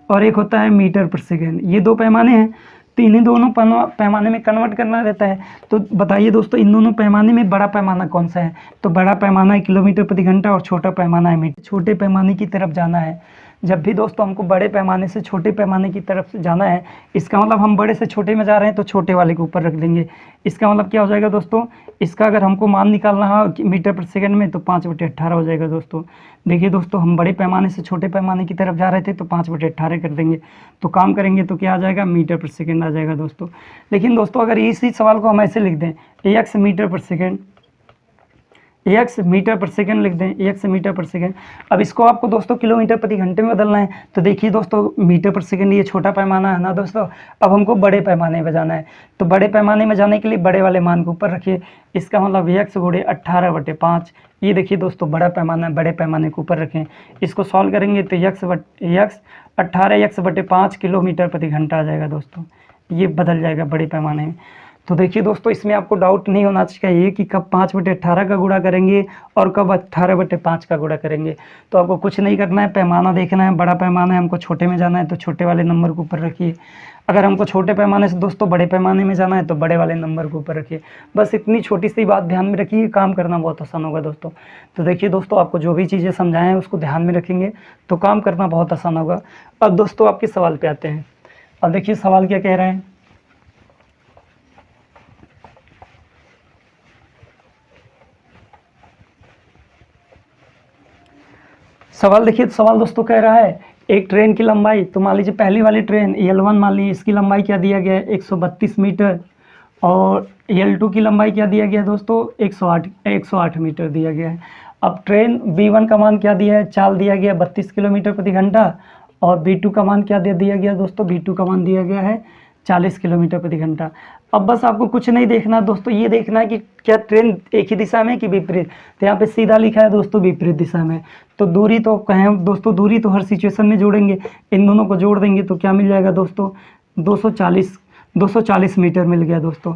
और एक होता है मीटर प्रति सेकंड। ये दो पैमाने हैं, तो इन्हीं दोनों पैमाने में कन्वर्ट करना रहता है। तो बताइए दोस्तों, इन दोनों पैमाने में बड़ा पैमाना कौन सा है, तो बड़ा पैमाना है किलोमीटर प्रति घंटा और छोटा पैमाना है मीटर। छोटे पैमाने की तरफ जाना है। जब भी दोस्तों हमको बड़े पैमाने से छोटे पैमाने की तरफ जाना है, इसका मतलब हम बड़े से छोटे में जा रहे हैं तो छोटे वाले के ऊपर रख देंगे। इसका मतलब क्या हो जाएगा दोस्तों, इसका अगर हमको मान निकालना हो मीटर प्रति सेकंड में, तो 5/18 हो जाएगा दोस्तों। देखिए दोस्तों, हम बड़े पैमाने से छोटे पैमाने की तरफ जा रहे थे तो 5/18 कर देंगे, तो काम करेंगे तो क्या आ जाएगा, मीटर प्रति सेकंड आ जाएगा दोस्तों। लेकिन दोस्तों, अगर इसी सवाल को हम ऐसे लिख दें, x मीटर प्रति सेकंड, x मीटर प्रति सेकंड लिख दें, x मीटर प्रति सेकंड। अब इसको आपको दोस्तों किलोमीटर प्रति घंटे में बदलना है, तो देखिए दोस्तों, मीटर प्रति सेकंड ये छोटा पैमाना है ना दोस्तों। अब हमको बड़े पैमाने में जाना है, तो बड़े पैमाने में जाने के लिए बड़े वाले मान को ऊपर रखिए। इसका मतलब x गुणे 18/5। ये देखिए दोस्तों, बड़ा पैमाना है, बड़े पैमाने को ऊपर रखें। इसको सॉल्व करेंगे तो x 18x/5 किलोमीटर प्रति घंटा आ जाएगा दोस्तों। ये बदल जाएगा बड़े पैमाने में। तो देखिए दोस्तों, इसमें आपको डाउट नहीं होना चाहिए कि कब 5/18 का गुणा करेंगे और कब 18/5 का गुणा करेंगे। तो आपको कुछ नहीं करना है, पैमाना देखना है, बड़ा पैमाना है, हमको छोटे में जाना है तो छोटे वाले नंबर को ऊपर रखिए। अगर हमको छोटे पैमाने से दोस्तों बड़े पैमाने में जाना है तो बड़े वाले नंबर को ऊपर रखिए। बस इतनी छोटी सी बात ध्यान में रखिए, काम करना बहुत आसान होगा दोस्तों। तो देखिए दोस्तों, आपको जो भी चीज़ें समझाएं हैं उसको ध्यान में रखेंगे तो काम करना बहुत आसान होगा। अब दोस्तों आपके सवाल पे आते हैं। अब देखिए सवाल क्या कह रहे हैं। सवाल देखिए, सवाल दोस्तों कह रहा है एक ट्रेन की लंबाई, तो मान लीजिए पहली वाली ट्रेन L1 मान लीजिए, इसकी लंबाई क्या दिया गया है 132 मीटर, और L2 की लंबाई क्या दिया गया है दोस्तों 108 मीटर दिया गया है। अब ट्रेन B1 का मान क्या दिया है, चाल दिया गया 32 किलोमीटर प्रति घंटा, और B2 का मान क्या दे दिया गया दोस्तों, B2 का मान दिया गया है 40 किलोमीटर प्रति घंटा। अब बस आपको कुछ नहीं देखना दोस्तों, ये देखना है कि क्या ट्रेन एक ही दिशा में कि विपरीत। तो यहाँ पे सीधा लिखा है दोस्तों विपरीत दिशा में। तो दूरी तो कहें दोस्तों, दूरी तो हर सिचुएशन में जोड़ेंगे, इन दोनों को जोड़ देंगे तो क्या मिल जाएगा दोस्तों, 240 मीटर मिल गया दोस्तों।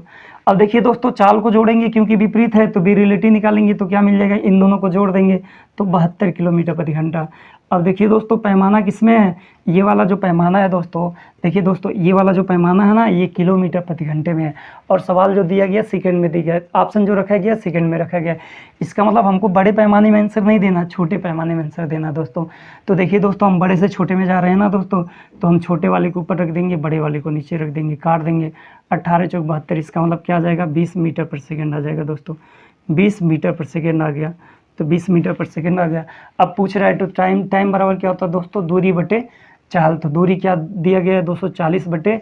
अब देखिए दोस्तों, चाल को जोड़ेंगे क्योंकि विपरीत है, तो बी रिलेटिव निकालेंगे तो क्या मिल जाएगा, इन दोनों को जोड़ देंगे तो 72 किलोमीटर प्रति घंटा। अब देखिए दोस्तों, पैमाना किसमें है, ये वाला जो पैमाना है दोस्तों, देखिए दोस्तों ये वाला जो पैमाना है ना, ये किलोमीटर प्रति घंटे में है, और सवाल जो दिया गया सेकंड में दिया गया, ऑप्शन जो रखा गया सेकंड में रखा गया। इसका मतलब हमको बड़े पैमाने में आंसर नहीं देना, छोटे पैमाने में आंसर देना दोस्तों। तो देखिए दोस्तों, हम बड़े से छोटे में जा रहे हैं ना दोस्तों, तो हम छोटे वाले को ऊपर रख देंगे, बड़े वाले को नीचे रख देंगे, काट देंगे। 18 चौक 72, इसका मतलब क्या आ जाएगा, 20 मीटर पर सेकेंड आ जाएगा दोस्तों। 20 मीटर पर सेकेंड आ गया, तो 20 मीटर पर सेकेंड आ गया। अब पूछ रहा है तो टाइम बराबर क्या होता है दोस्तों, दूरी बटे चाल। तो दूरी क्या दिया गया है 240 बटे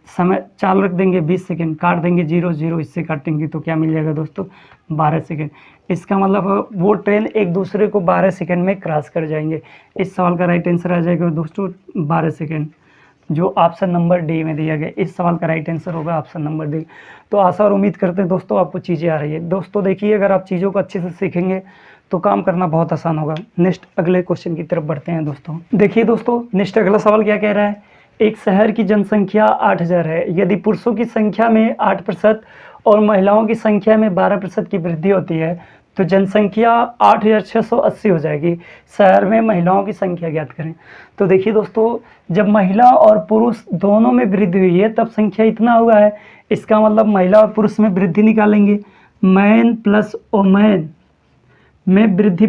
समय, चाल रख देंगे 20 सेकेंड, काट देंगे 0 0, इससे काटेंगे तो क्या मिल जाएगा दोस्तों, 12 सेकेंड। इसका मतलब वो ट्रेन एक दूसरे को 12 सेकेंड में क्रॉस कर जाएंगे। इस सवाल का राइट आंसर आ जाएगा दोस्तों 12 सेकेंड, जो ऑप्शन नंबर डी में दिया गया। इस सवाल का राइट आंसर होगा ऑप्शन नंबर डी। तो आशा और उम्मीद करते हैं दोस्तों आपको चीज़ें आ रही है। दोस्तों देखिए, अगर आप चीज़ों को अच्छे से सीखेंगे तो काम करना बहुत आसान होगा। नेक्स्ट अगले क्वेश्चन की तरफ बढ़ते हैं दोस्तों। देखिए दोस्तों, नेक्स्ट अगला सवाल क्या कह रहा है, एक शहर की जनसंख्या 8000 है, यदि पुरुषों की संख्या में 8% और महिलाओं की संख्या में 12% की वृद्धि होती है तो जनसंख्या 8680 हो जाएगी। शहर में महिलाओं की संख्या ज्ञात करें। तो देखिए दोस्तों, जब महिला और पुरुष दोनों में वृद्धि हुई है तब संख्या इतना हुआ है। इसका मतलब महिला और पुरुष में वृद्धि निकालेंगे, मैन प्लस वोमेन में वृद्धि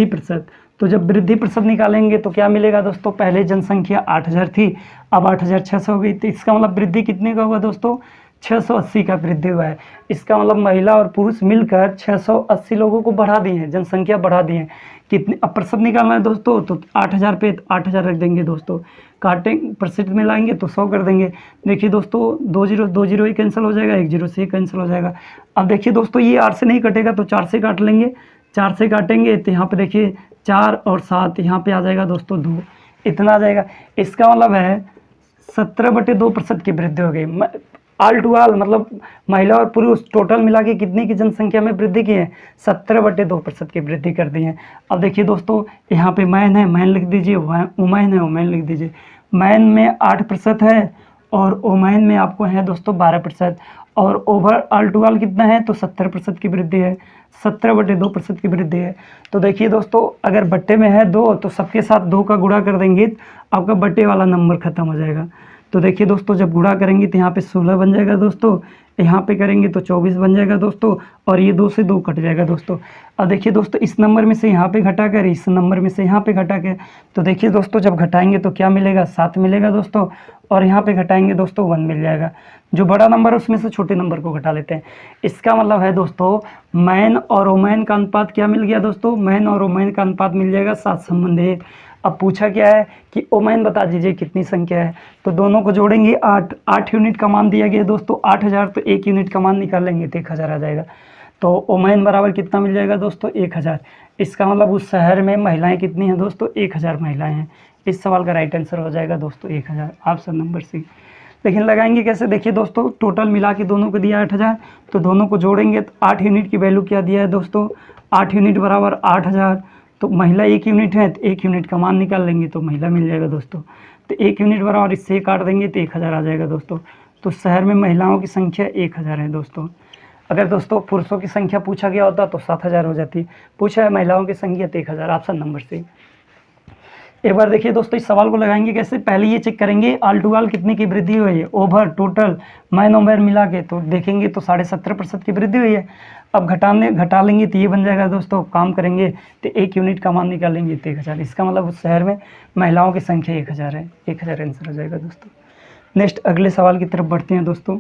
प्रतिशत। तो जब वृद्धि प्रतिशत निकालेंगे तो क्या मिलेगा दोस्तों, पहले जनसंख्या 8000 थी, अब 8600 हो गई। तो इसका मतलब वृद्धि कितने का हुआ दोस्तों, 680 का वृद्धि हुआ है। इसका मतलब महिला और पुरुष मिलकर 680 लोगों को बढ़ा दिए हैं, जनसंख्या बढ़ा दी है। कितने, अब प्रतिशत निकालना है दोस्तों, तो 8000 पे 8000 रख देंगे दोस्तों, काटें प्रतिशत में लाएंगे तो 100 कर देंगे। देखिए दोस्तों, 2 0 ही कैंसिल हो जाएगा, 1 0 से ही कैंसिल हो जाएगा। अब देखिए दोस्तों, ये 8 से नहीं कटेगा तो 4 से काट लेंगे, 4 से काटेंगे तो यहाँ पे देखिए 4 और 7, यहाँ पे आ जाएगा दोस्तों 2, इतना आ जाएगा। इसका मतलब है 17/2% की वृद्धि हो गई। ऑल टू ऑल मतलब महिला और पुरुष टोटल मिला के कितने की जनसंख्या में वृद्धि की है, 17/2% की वृद्धि कर दी है। अब देखिए दोस्तों, यहाँ पे मैन है, मैन लिख दीजिए, वुमेन है, वुमेन लिख दीजिए। मैन में 8% है और वुमेन में आपको है दोस्तों 12%, और ओवर ऑल टू ऑल कितना है तो 70% की वृद्धि है, 17/2% की वृद्धि है। तो देखिए दोस्तों, अगर बट्टे में है 2 तो सबके साथ 2 का गुणा कर देंगे तो आपका बट्टे वाला नंबर खत्म हो जाएगा। तो देखिए दोस्तों, जब गुणा करेंगे तो यहाँ पे 16 बन जाएगा दोस्तों, यहाँ पे करेंगे तो 24 बन जाएगा दोस्तों, और ये 2 से 2 कट जाएगा दोस्तों। अब देखिए दोस्तों, इस नंबर में से यहाँ पे घटा कर, इस नंबर में से यहाँ पे घटा कर, तो देखिए दोस्तों जब घटाएंगे तो क्या मिलेगा, 7 मिलेगा दोस्तों, और यहाँ पे घटाएंगे दोस्तों 1 मिल जाएगा। जो बड़ा नंबर है उसमें से छोटे नंबर को घटा लेते हैं। इसका मतलब है दोस्तों, मैन और वुमेन का अनुपात क्या मिल गया दोस्तों, मैन और वुमेन का अनुपात मिल जाएगा 7:1। अब पूछा क्या है कि वुमेन बता दीजिए कितनी संख्या है, तो दोनों को जोड़ेंगे 8 यूनिट का मान दिया गया दोस्तों 8000, तो 1 यूनिट का मान निकाल लेंगे तो 1000 आ जाएगा। तो वुमेन बराबर कितना मिल जाएगा दोस्तों, 1000। इसका मतलब उस शहर में महिलाएं कितनी हैं दोस्तों, 1000 महिलाएं हैं। इस सवाल का राइट आंसर हो जाएगा दोस्तों 1000, ऑप्शन नंबर सी। लेकिन लगाएंगे कैसे, देखिए दोस्तों, टोटल मिला के दोनों को दिया 8000, तो दोनों को जोड़ेंगे तो 8 यूनिट की वैल्यू क्या दिया है दोस्तों, 8 यूनिट बराबर 8000। तो महिला 1 यूनिट है तो 1 यूनिट का मान निकाल लेंगे तो महिला मिल जाएगा दोस्तों। तो 1 यूनिट बराबर इससे काट देंगे तो 1000 आ जाएगा दोस्तों। तो शहर में महिलाओं की संख्या 1000 है दोस्तों। अगर दोस्तों पुरुषों की संख्या पूछा गया होता तो 7000 हो जाती, पूछा है महिलाओं की संख्या 1000, ऑप्शन नंबर सी। एक बार देखिए दोस्तों, इस सवाल को लगाएंगे कैसे, पहले ये चेक करेंगे ऑल टू ऑल कितने की वृद्धि हुई है, ओवर टोटल मैन ओवर मिला के, तो देखेंगे तो 17.5% की वृद्धि हुई है। अब घटा लेंगे तो ये बन जाएगा दोस्तों, काम करेंगे तो 1 यूनिट का मान निकालेंगे तो 1000। इसका मतलब उस शहर में महिलाओं की संख्या 1000 है, 1000 आंसर हो जाएगा दोस्तों। नेक्स्ट अगले सवाल की तरफ बढ़ते हैं दोस्तों।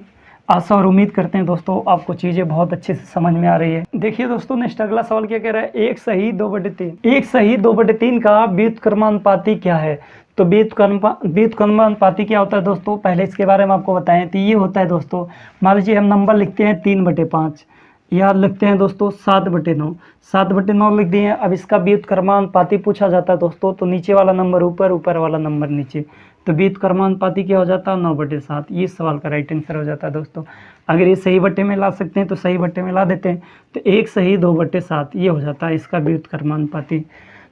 आशा और उम्मीद करते हैं दोस्तों आपको चीज़ें बहुत अच्छे से समझ में आ रही है। देखिए दोस्तों, नेक्स्ट अगला सवाल क्या कह रहा है, 1 सही 2/3, 1 सही 2/3 का व्युत्क्रमानुपाती क्या है। तो व्युत्क्रमानुपाती क्या होता है दोस्तों, पहले इसके बारे में आपको बताएं तो ये होता है दोस्तों, मान लीजिए हम नंबर लिखते हैं 3/5, याद लिखते हैं दोस्तों 7/9। 7/9 लिख दिए हैं। अब इसका व्युत्क्रमानुपाती पूछा जाता है दोस्तों, तो नीचे वाला नंबर ऊपर, ऊपर वाला नंबर नीचे, तो व्युत्क्रमानुपाती क्या हो जाता है 9/7। ये सवाल का राइट आंसर हो जाता है दोस्तों। अगर ये सही बट्टे में ला सकते हैं तो सही बट्टे में ला देते हैं, तो 1 सही 2/7 ये हो जाता है इसका व्युत्क्रमानुपाती।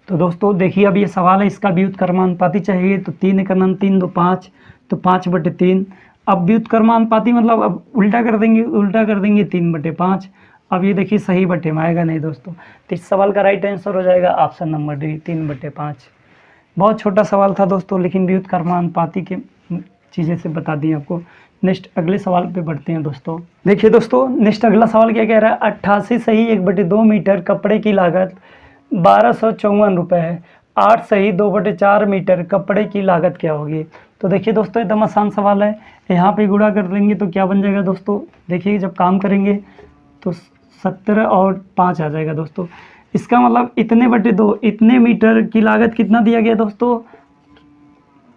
तो दोस्तों देखिए, अब ये सवाल है, इसका व्युत्क्रमानुपाती चाहिए, तो 3 × 9 3 2 5, तो 5/3। अब व्युत्क्रमानुपाती मतलब अब उल्टा कर देंगे, 3/5। अब ये देखिए सही बट्टे में आएगा नहीं दोस्तों, तो इस सवाल का राइट आंसर हो जाएगा ऑप्शन नंबर डी, 3/5। बहुत छोटा सवाल था दोस्तों, लेकिन व्युत्क्रमानुपाती के चीज़ें से बता दी आपको। नेक्स्ट अगले सवाल पे बढ़ते हैं दोस्तों। देखिए दोस्तों, नेक्स्ट अगला सवाल क्या कह रहा है, 88 सही 1/2 मीटर कपड़े की लागत 1254 रुपये है। 8 सही 2/4 मीटर कपड़े की लागत क्या होगी। तो देखिए दोस्तों, एकदम आसान सवाल है। यहाँ पे गुणा कर लेंगे तो क्या बन जाएगा दोस्तों, देखिए जब काम करेंगे तो 17 और 5 आ जाएगा दोस्तों। इसका मतलब इतने/2, इतने मीटर की लागत कितना दिया गया दोस्तों,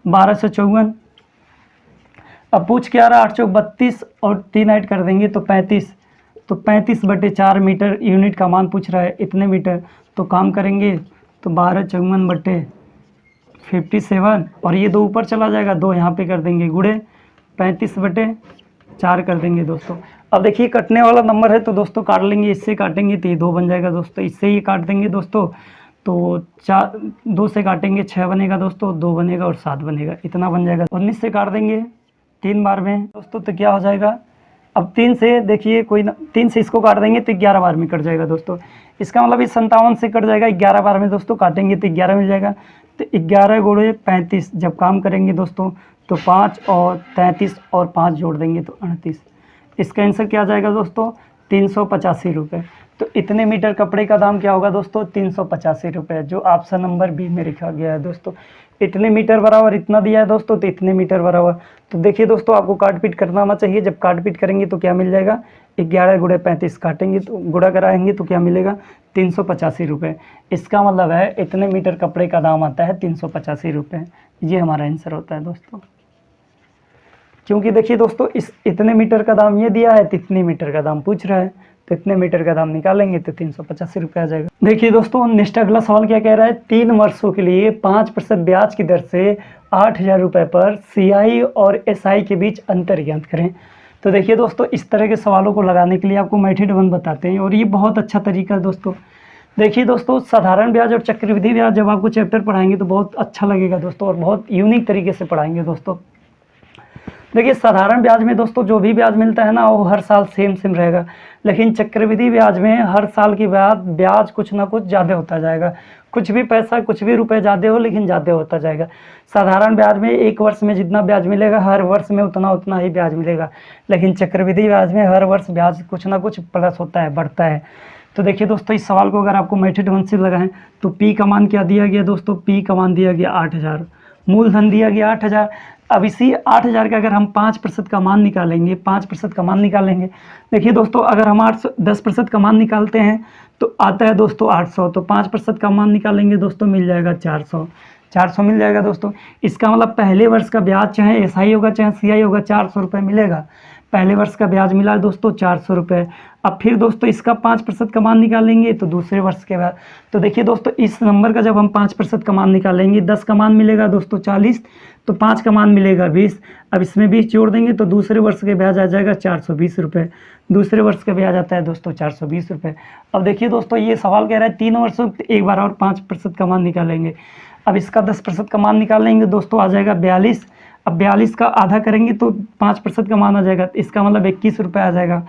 1254। अब पूछ क्या रहा, 8 चौक 32 और 3 ऐड कर देंगे तो 35, तो 35/4 मीटर यूनिट का मान पूछ रहा है, इतने मीटर। तो काम करेंगे तो 1254/57, और ये 2 ऊपर चला जाएगा, 2 यहाँ पे कर देंगे, गुणे 35/4 कर देंगे दोस्तों। अब देखिए कटने वाला नंबर है, तो दोस्तों काट लेंगे, इससे काटेंगे तो ये 2 बन जाएगा दोस्तों, इससे ये काट देंगे दोस्तों, तो 4, 2 से काटेंगे 6 बनेगा दोस्तों, 2 बनेगा और 7 बनेगा, इतना बन जाएगा। 19 से काट देंगे 3 बार में दोस्तों, तो क्या हो जाएगा, अब 3 से देखिए 3 से इसको काट देंगे तो 11 बार में कट जाएगा दोस्तों। इसका मतलब इस 57 से कट जाएगा, 11 बार में दोस्तों काटेंगे तो 11 मिल जाएगा। तो 11 गुणे 35 जब काम करेंगे दोस्तों, तो 5 और 33 और 5 जोड़ देंगे तो 38। इसका आंसर क्या आ जाएगा दोस्तों, 385 रुपये। तो इतने मीटर कपड़े का दाम क्या होगा दोस्तों, 385 रुपये, जो ऑप्शन नंबर बी में लिखा गया है दोस्तों। इतने मीटर बराबर इतना दिया है दोस्तों, तो इतने मीटर बराबर। तो देखिए दोस्तों, आपको काट पीट करना आना चाहिए। जब काट पीट करेंगे तो क्या मिल जाएगा, 11 गुणे 35 काटेंगे तो गुणा कराएंगे तो क्या मिलेगा, 385 रुपये। इसका मतलब है इतने मीटर कपड़े का दाम आता है 385 रुपये। ये हमारा आंसर होता है दोस्तों। क्योंकि देखिए दोस्तों, इस इतने मीटर का दाम ये दिया है, तो इतने मीटर का दाम पूछ रहा है, तो इतने मीटर का दाम निकालेंगे तो 385 रुपये आ जाएगा। देखिए दोस्तों, नेक्स्ट अगला सवाल क्या कह रहा है, 3 वर्षों के लिए 5% ब्याज की दर से 8,000 रुपये पर CI और SI के बीच अंतर ज्ञात करें। तो देखिए दोस्तों, इस तरह के सवालों को लगाने के लिए आपको मेथड 1 बताते हैं, और ये बहुत अच्छा तरीका है दोस्तों। देखिए दोस्तों, साधारण ब्याज और चक्रवृद्धि ब्याज जब आपको चैप्टर पढ़ाएंगे तो बहुत अच्छा लगेगा दोस्तों, और बहुत यूनिक तरीके से पढ़ाएंगे दोस्तों। देखिए साधारण ब्याज में दोस्तों जो भी ब्याज मिलता है ना, वो हर साल सेम रहेगा, लेकिन चक्रवृद्धि ब्याज में हर साल के बाद ब्याज कुछ ना कुछ ज़्यादा होता जाएगा। कुछ भी पैसा, कुछ भी रुपए ज़्यादा हो, लेकिन ज़्यादा होता जाएगा। साधारण ब्याज में एक वर्ष में जितना ब्याज मिलेगा, हर वर्ष में उतना ही ब्याज मिलेगा, लेकिन चक्रवृद्धि ब्याज में हर वर्ष ब्याज कुछ ना कुछ प्लस होता है, बढ़ता है। तो देखिए दोस्तों, इस सवाल को अगर आपको मेथड 1 से लगाएं तो पी का मान क्या दिया गया दोस्तों, पी का मान दिया गया 8,000, मूलधन दिया गया 8,000। अब इसी 8,000 का अगर हम 5% का मान निकालेंगे, 5% का मान निकालेंगे, देखिए दोस्तों, अगर हम 10% का मान निकालते हैं तो आता है दोस्तों 800, तो 5% का मान निकालेंगे दोस्तों, मिल जाएगा 400 मिल जाएगा दोस्तों। इसका मतलब पहले वर्ष का ब्याज चाहे SI होगा चाहे CI होगा, 400 रुपये मिलेगा। पहले वर्ष का ब्याज मिला दोस्तों 400 रुपये। अब फिर दोस्तों इसका 5% का मान निकालेंगे तो दूसरे वर्ष के बाद, तो देखिए दोस्तों, इस नंबर का जब हम 5% का मान निकालेंगे, 10 का मान मिलेगा दोस्तों 40, तो 5 का मान मिलेगा 20। अब इसमें 20 जोड़ देंगे तो दूसरे वर्ष के ब्याज आ जाएगा 420 रुपये। दूसरे वर्ष का ब्याज आता है दोस्तों 420 रुपये। अब देखिए दोस्तों, ये सवाल कह रहा है 3 वर्षों एक बार और 5% का मान निकालेंगे। अब इसका 10% का मान निकालेंगे दोस्तों, आ जाएगा 42। अब 42 का आधा करेंगे तो 5% का मान आ जाएगा, इसका मतलब 21 रुपये आ जाएगा।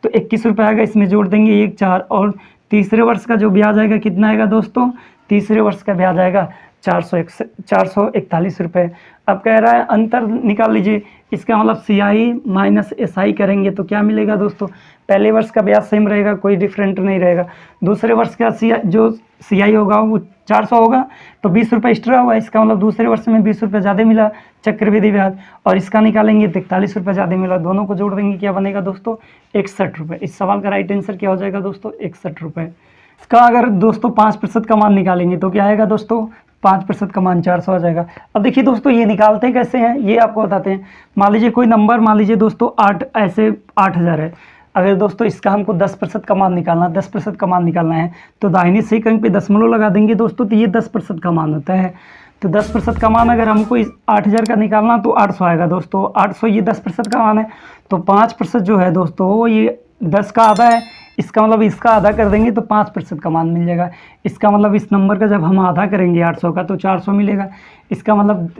तो 21 रुपये आएगा, इसमें जोड़ देंगे 1 4, और तीसरे वर्ष का जो ब्याज आएगा कितना आएगा दोस्तों, तीसरे वर्ष का ब्याज आएगा 441 रुपये। अब कह रहा है अंतर निकाल लीजिए, इसका मतलब CI माइनस SI करेंगे तो क्या मिलेगा दोस्तों, पहले वर्ष का ब्याज सेम रहेगा, कोई डिफरेंट नहीं रहेगा। दूसरे वर्ष का जो CI होगा वो 400 होगा, तो 20 रुपये एक्स्ट्रा हुआ, इसका मतलब दूसरे वर्ष में 20 रुपये ज़्यादा मिला चक्रवृद्धि ब्याज, और इसका निकालेंगे तो 41 रुपये ज़्यादा मिला। दोनों को जोड़ देंगे, क्या बनेगा दोस्तों, 61 रुपये। इस सवाल का राइट आंसर क्या हो जाएगा दोस्तों, 61 रुपये। इसका अगर दोस्तों 5% का मान निकालेंगे तो क्या आएगा दोस्तों, 5% का मान 400 आ जाएगा। अब देखिए दोस्तों, ये निकालते कैसे हैं ये आपको बताते हैं। मान लीजिए कोई नंबर, मान लीजिए दोस्तों 8, ऐसे 8,000 है। अगर दोस्तों इसका हमको 10% का मान निकालना 10% का मान निकालना है तो दाहिने से एक अंक पे दशमलव लगा देंगे दोस्तों, तो ये 10% का मान होता है। तो 10% का मान अगर हमको इस 8000 का निकालना तो 800 आएगा दोस्तों। 800 ये 10% का मान है, तो 5% जो है दोस्तों ये 10 का आधा है, इसका मतलब इसका आधा कर देंगे तो 5% का मान मिल जाएगा। इसका मतलब इस नंबर का जब हम आधा करेंगे 800 का तो 400 मिलेगा। इसका मतलब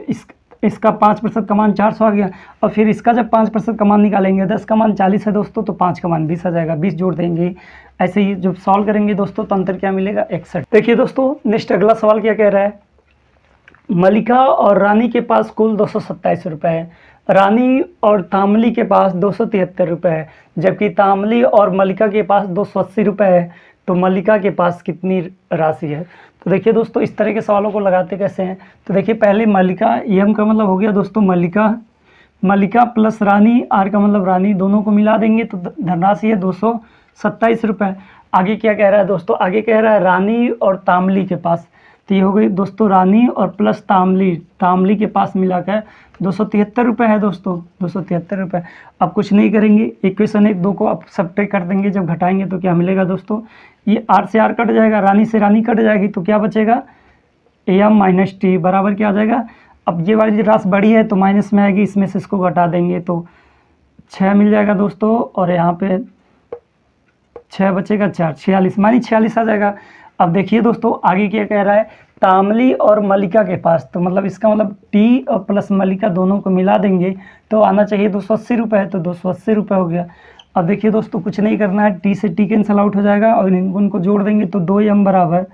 इसका 5% का मान 400 आ गया। और फिर इसका जब 5% का मान निकालेंगे, 10 का मान 40 है दोस्तों, तो 5 का मान 20 आ जाएगा, 20 जोड़ देंगे। ऐसे ही जब सॉल्व करेंगे दोस्तों तो अंतर क्या मिलेगा, 61। देखिए दोस्तों नेक्स्ट अगला सवाल क्या कह रहा है, मलिका और रानी के पास कुल 227 रुपये है, रानी और तामली के पास 273 रुपये है, जबकि तामली और मलिका के पास 280 रुपये है, तो मलिका के पास कितनी राशि है। तो देखिए दोस्तों इस तरह के सवालों को लगाते कैसे हैं। तो देखिए पहले मलिका, एम का मतलब हो गया दोस्तों मलिका प्लस रानी, आर का मतलब रानी, दोनों को मिला देंगे तो धनराशि है 227 रुपये। आगे क्या कह रहा है दोस्तों, आगे कह रहा है रानी और तामली के पास, तो ये हो गई दोस्तों रानी और प्लस तामली के पास मिलाकर 273 रुपये है दोस्तों, 273 रुपये। अब कुछ नहीं करेंगे, इक्वेशन 1 2 को आप सब्ट्रैक्ट कर देंगे, जब घटाएंगे तो क्या मिलेगा दोस्तों, ये आर से आर कट जाएगा, रानी से रानी कट जाएगी, तो क्या बचेगा एम माइनस टी बराबर क्या आ जाएगा। अब ये वाली राशि बड़ी है तो माइनस में आएगी, इसमें से इसको घटा देंगे तो 6 मिल जाएगा दोस्तों, और यहाँ पे 6 बचेगा 4, 46 मानी 46 आ जाएगा। अब देखिए दोस्तों आगे क्या कह रहा है, तामली और मलिका के पास, तो मतलब इसका मतलब टी और प्लस मलिका दोनों को मिला देंगे तो आना चाहिए 280 रुपये, तो 280 रुपये हो गया। अब देखिए दोस्तों कुछ नहीं करना है, टी से टी कैंसल आउट हो जाएगा और उनको जोड़ देंगे तो 2m बराबर।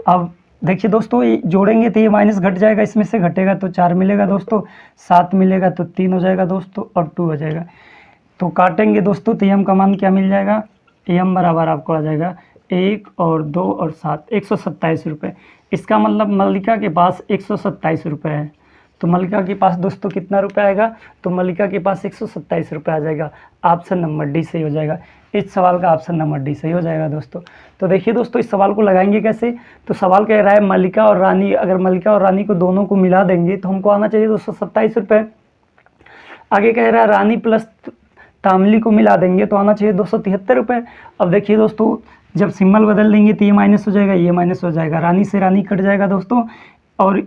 अब देखिए दोस्तों ये जोड़ेंगे तो ये माइनस घट जाएगा, इसमें से घटेगा तो 4 मिलेगा दोस्तों, 7 मिलेगा तो 3 हो जाएगा दोस्तों, और 2 हो जाएगा। तो काटेंगे दोस्तों तो एम का मान क्या मिल जाएगा, एम बराबर आपको आ जाएगा 1 और 2 और 7, 127 रुपये। इसका मतलब मलिका के पास 127 रुपये है, तो मलिका के पास दोस्तों कितना रुपये आएगा, तो मलिका के पास 127 रुपये आ जाएगा। ऑप्शन नंबर डी सही हो जाएगा, इस सवाल का ऑप्शन नंबर डी सही हो जाएगा दोस्तों। तो देखिए दोस्तों इस सवाल को लगाएंगे कैसे, तो सवाल कह रहा है मलिका और रानी, अगर मलिका और रानी को दोनों को मिला देंगे तो हमको आना चाहिए 227 रुपये। आगे कह रहा है रानी प्लस तामली को मिला देंगे तो आना चाहिए 273 रुपये। अब देखिए दोस्तों जब सिंबल बदल देंगे तो ये माइनस हो जाएगा, ये माइनस हो जाएगा, रानी से रानी कट जाएगा दोस्तों, और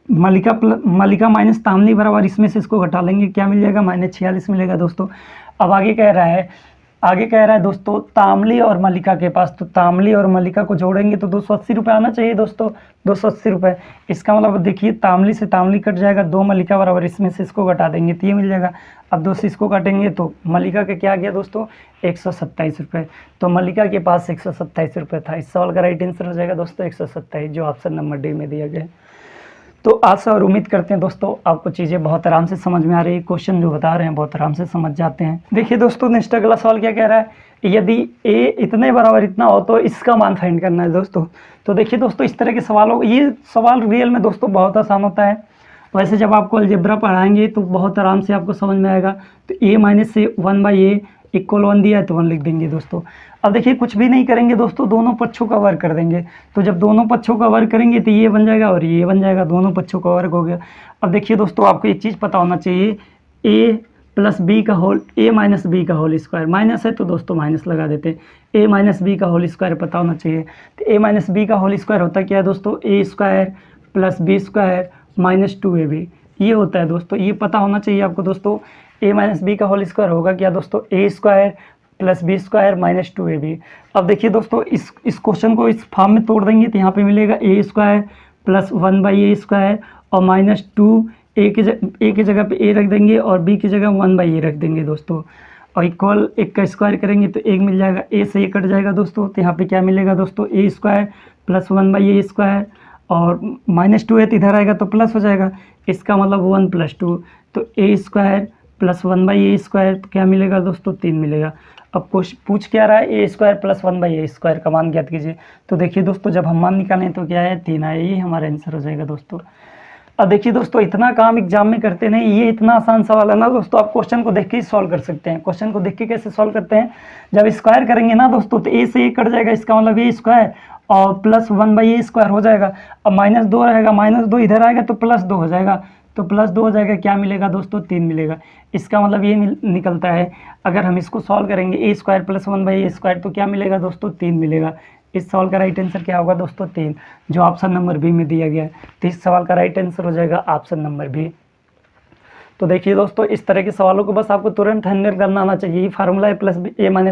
मलिका माइनस तामली बराबर इसमें से इसको घटा लेंगे, क्या मिल जाएगा, -46 मिलेगा दोस्तों। अब आगे कह रहा है दोस्तों तामली और मलिका के पास, तो तामली और मलिका को जोड़ेंगे तो 280 रुपये आना चाहिए दोस्तों, 280 रुपये। इसका मतलब देखिए तामली से तामली कट जाएगा, 2 मलिका बराबर इसमें से इसको घटा देंगे तो ये मिल जाएगा। अब 2 से इसको काटेंगे तो मलिका का क्या आ गया दोस्तों, 127 रुपये। तो मलिका के पास 127 रुपये था। इस सवाल का राइट आंसर हो जाएगा दोस्तों 127, जो ऑप्शन नंबर डी में दिया गया है। तो आशा और उम्मीद करते हैं दोस्तों आपको चीज़ें बहुत आराम से समझ में आ रही है, क्वेश्चन जो बता रहे हैं बहुत आराम से समझ जाते हैं। देखिए दोस्तों नेक्स्ट अगला सवाल क्या कह रहा है, यदि a इतने बराबर इतना हो तो इसका मान फाइंड करना है दोस्तों। तो देखिए दोस्तों इस तरह के सवालों, ये सवाल रियल में दोस्तों बहुत आसान होता है। वैसे जब आपको अलजेब्रा पढ़ाएंगे तो बहुत आराम से आपको समझ में आएगा। तो a माइनस से 1/a इक्वल 1 दिया है तो 1 लिख देंगे दोस्तों। अब देखिए कुछ भी नहीं करेंगे दोस्तों, दोनों पक्षों का वर्ग कर देंगे। तो जब दोनों पक्षों का वर्ग करेंगे तो ये बन जाएगा और ये बन जाएगा, दोनों पक्षों का वर्ग हो गया। अब देखिए दोस्तों आपको एक चीज़ पता होना चाहिए, a प्लस बी का होल, a माइनस बी का होल स्क्वायर, माइनस है तो दोस्तों माइनस लगा देते हैं, a माइनस बी का होल स्क्वायर पता होना चाहिए। तो a माइनस बी का होल स्क्वायर होता क्या है दोस्तों, a square plus b square minus 2ab, ये होता है दोस्तों, ये पता होना चाहिए आपको दोस्तों। a माइनस बी का होल स्क्वायर होगा क्या दोस्तों, a square plus b square minus 2ab। अब देखिए दोस्तों इस क्वेश्चन को इस फॉर्म में तोड़ देंगे तो यहाँ पे मिलेगा a square plus 1/a square और माइनस 2, a की जगह पे a रख देंगे और b की जगह 1/a रख देंगे दोस्तों, और इक्वल 1 का स्क्वायर करेंगे तो 1 मिल जाएगा, a से 1 कट जाएगा दोस्तों। तो यहाँ पे क्या मिलेगा दोस्तों, a square plus 1/a square और माइनस 2 है तो इधर आएगा तो प्लस हो जाएगा, इसका मतलब 1 + 2, तो a square plus 1/a square तो क्या मिलेगा दोस्तों, 3 मिलेगा। अब पूछ क्या रहा है, a square plus 1/a square का मान ज्ञात कीजिए। तो देखिए दोस्तों जब हम मान निकालें तो क्या है, 3 आया, ये हमारा आंसर हो जाएगा दोस्तों। अब देखिए दोस्तों इतना काम एग्जाम में करते नहीं, ये इतना आसान सवाल है ना दोस्तों, आप क्वेश्चन को देख के ही सॉल्व कर सकते हैं। क्वेश्चन को देख के कैसे सॉल्व करते हैं, जब स्क्वायर करेंगे ना दोस्तों तो a से a कट जाएगा, इसका मतलब a स्क्वायर और +1/a² हो जाएगा। अब -2 रहेगा, -2 इधर आएगा तो +2 हो जाएगा, तो +2 हो जाएगा, क्या मिलेगा दोस्तों 3 मिलेगा। इसका मतलब ये निकलता है, अगर हम इसको सॉल्व करेंगे a² + 1/a² तो क्या मिलेगा दोस्तों 3 मिलेगा। इस सवाल का राइट आंसर क्या होगा दोस्तों 3, जो ऑप्शन नंबर बी में दिया गया है। तो इस सवाल का राइट आंसर हो जाएगा ऑप्शन नंबर बी। तो देखिए दोस्तों, इस तरह के सवालों को बस आपको तुरंत हैंडल करना आना चाहिए। ये फार्मूला है +a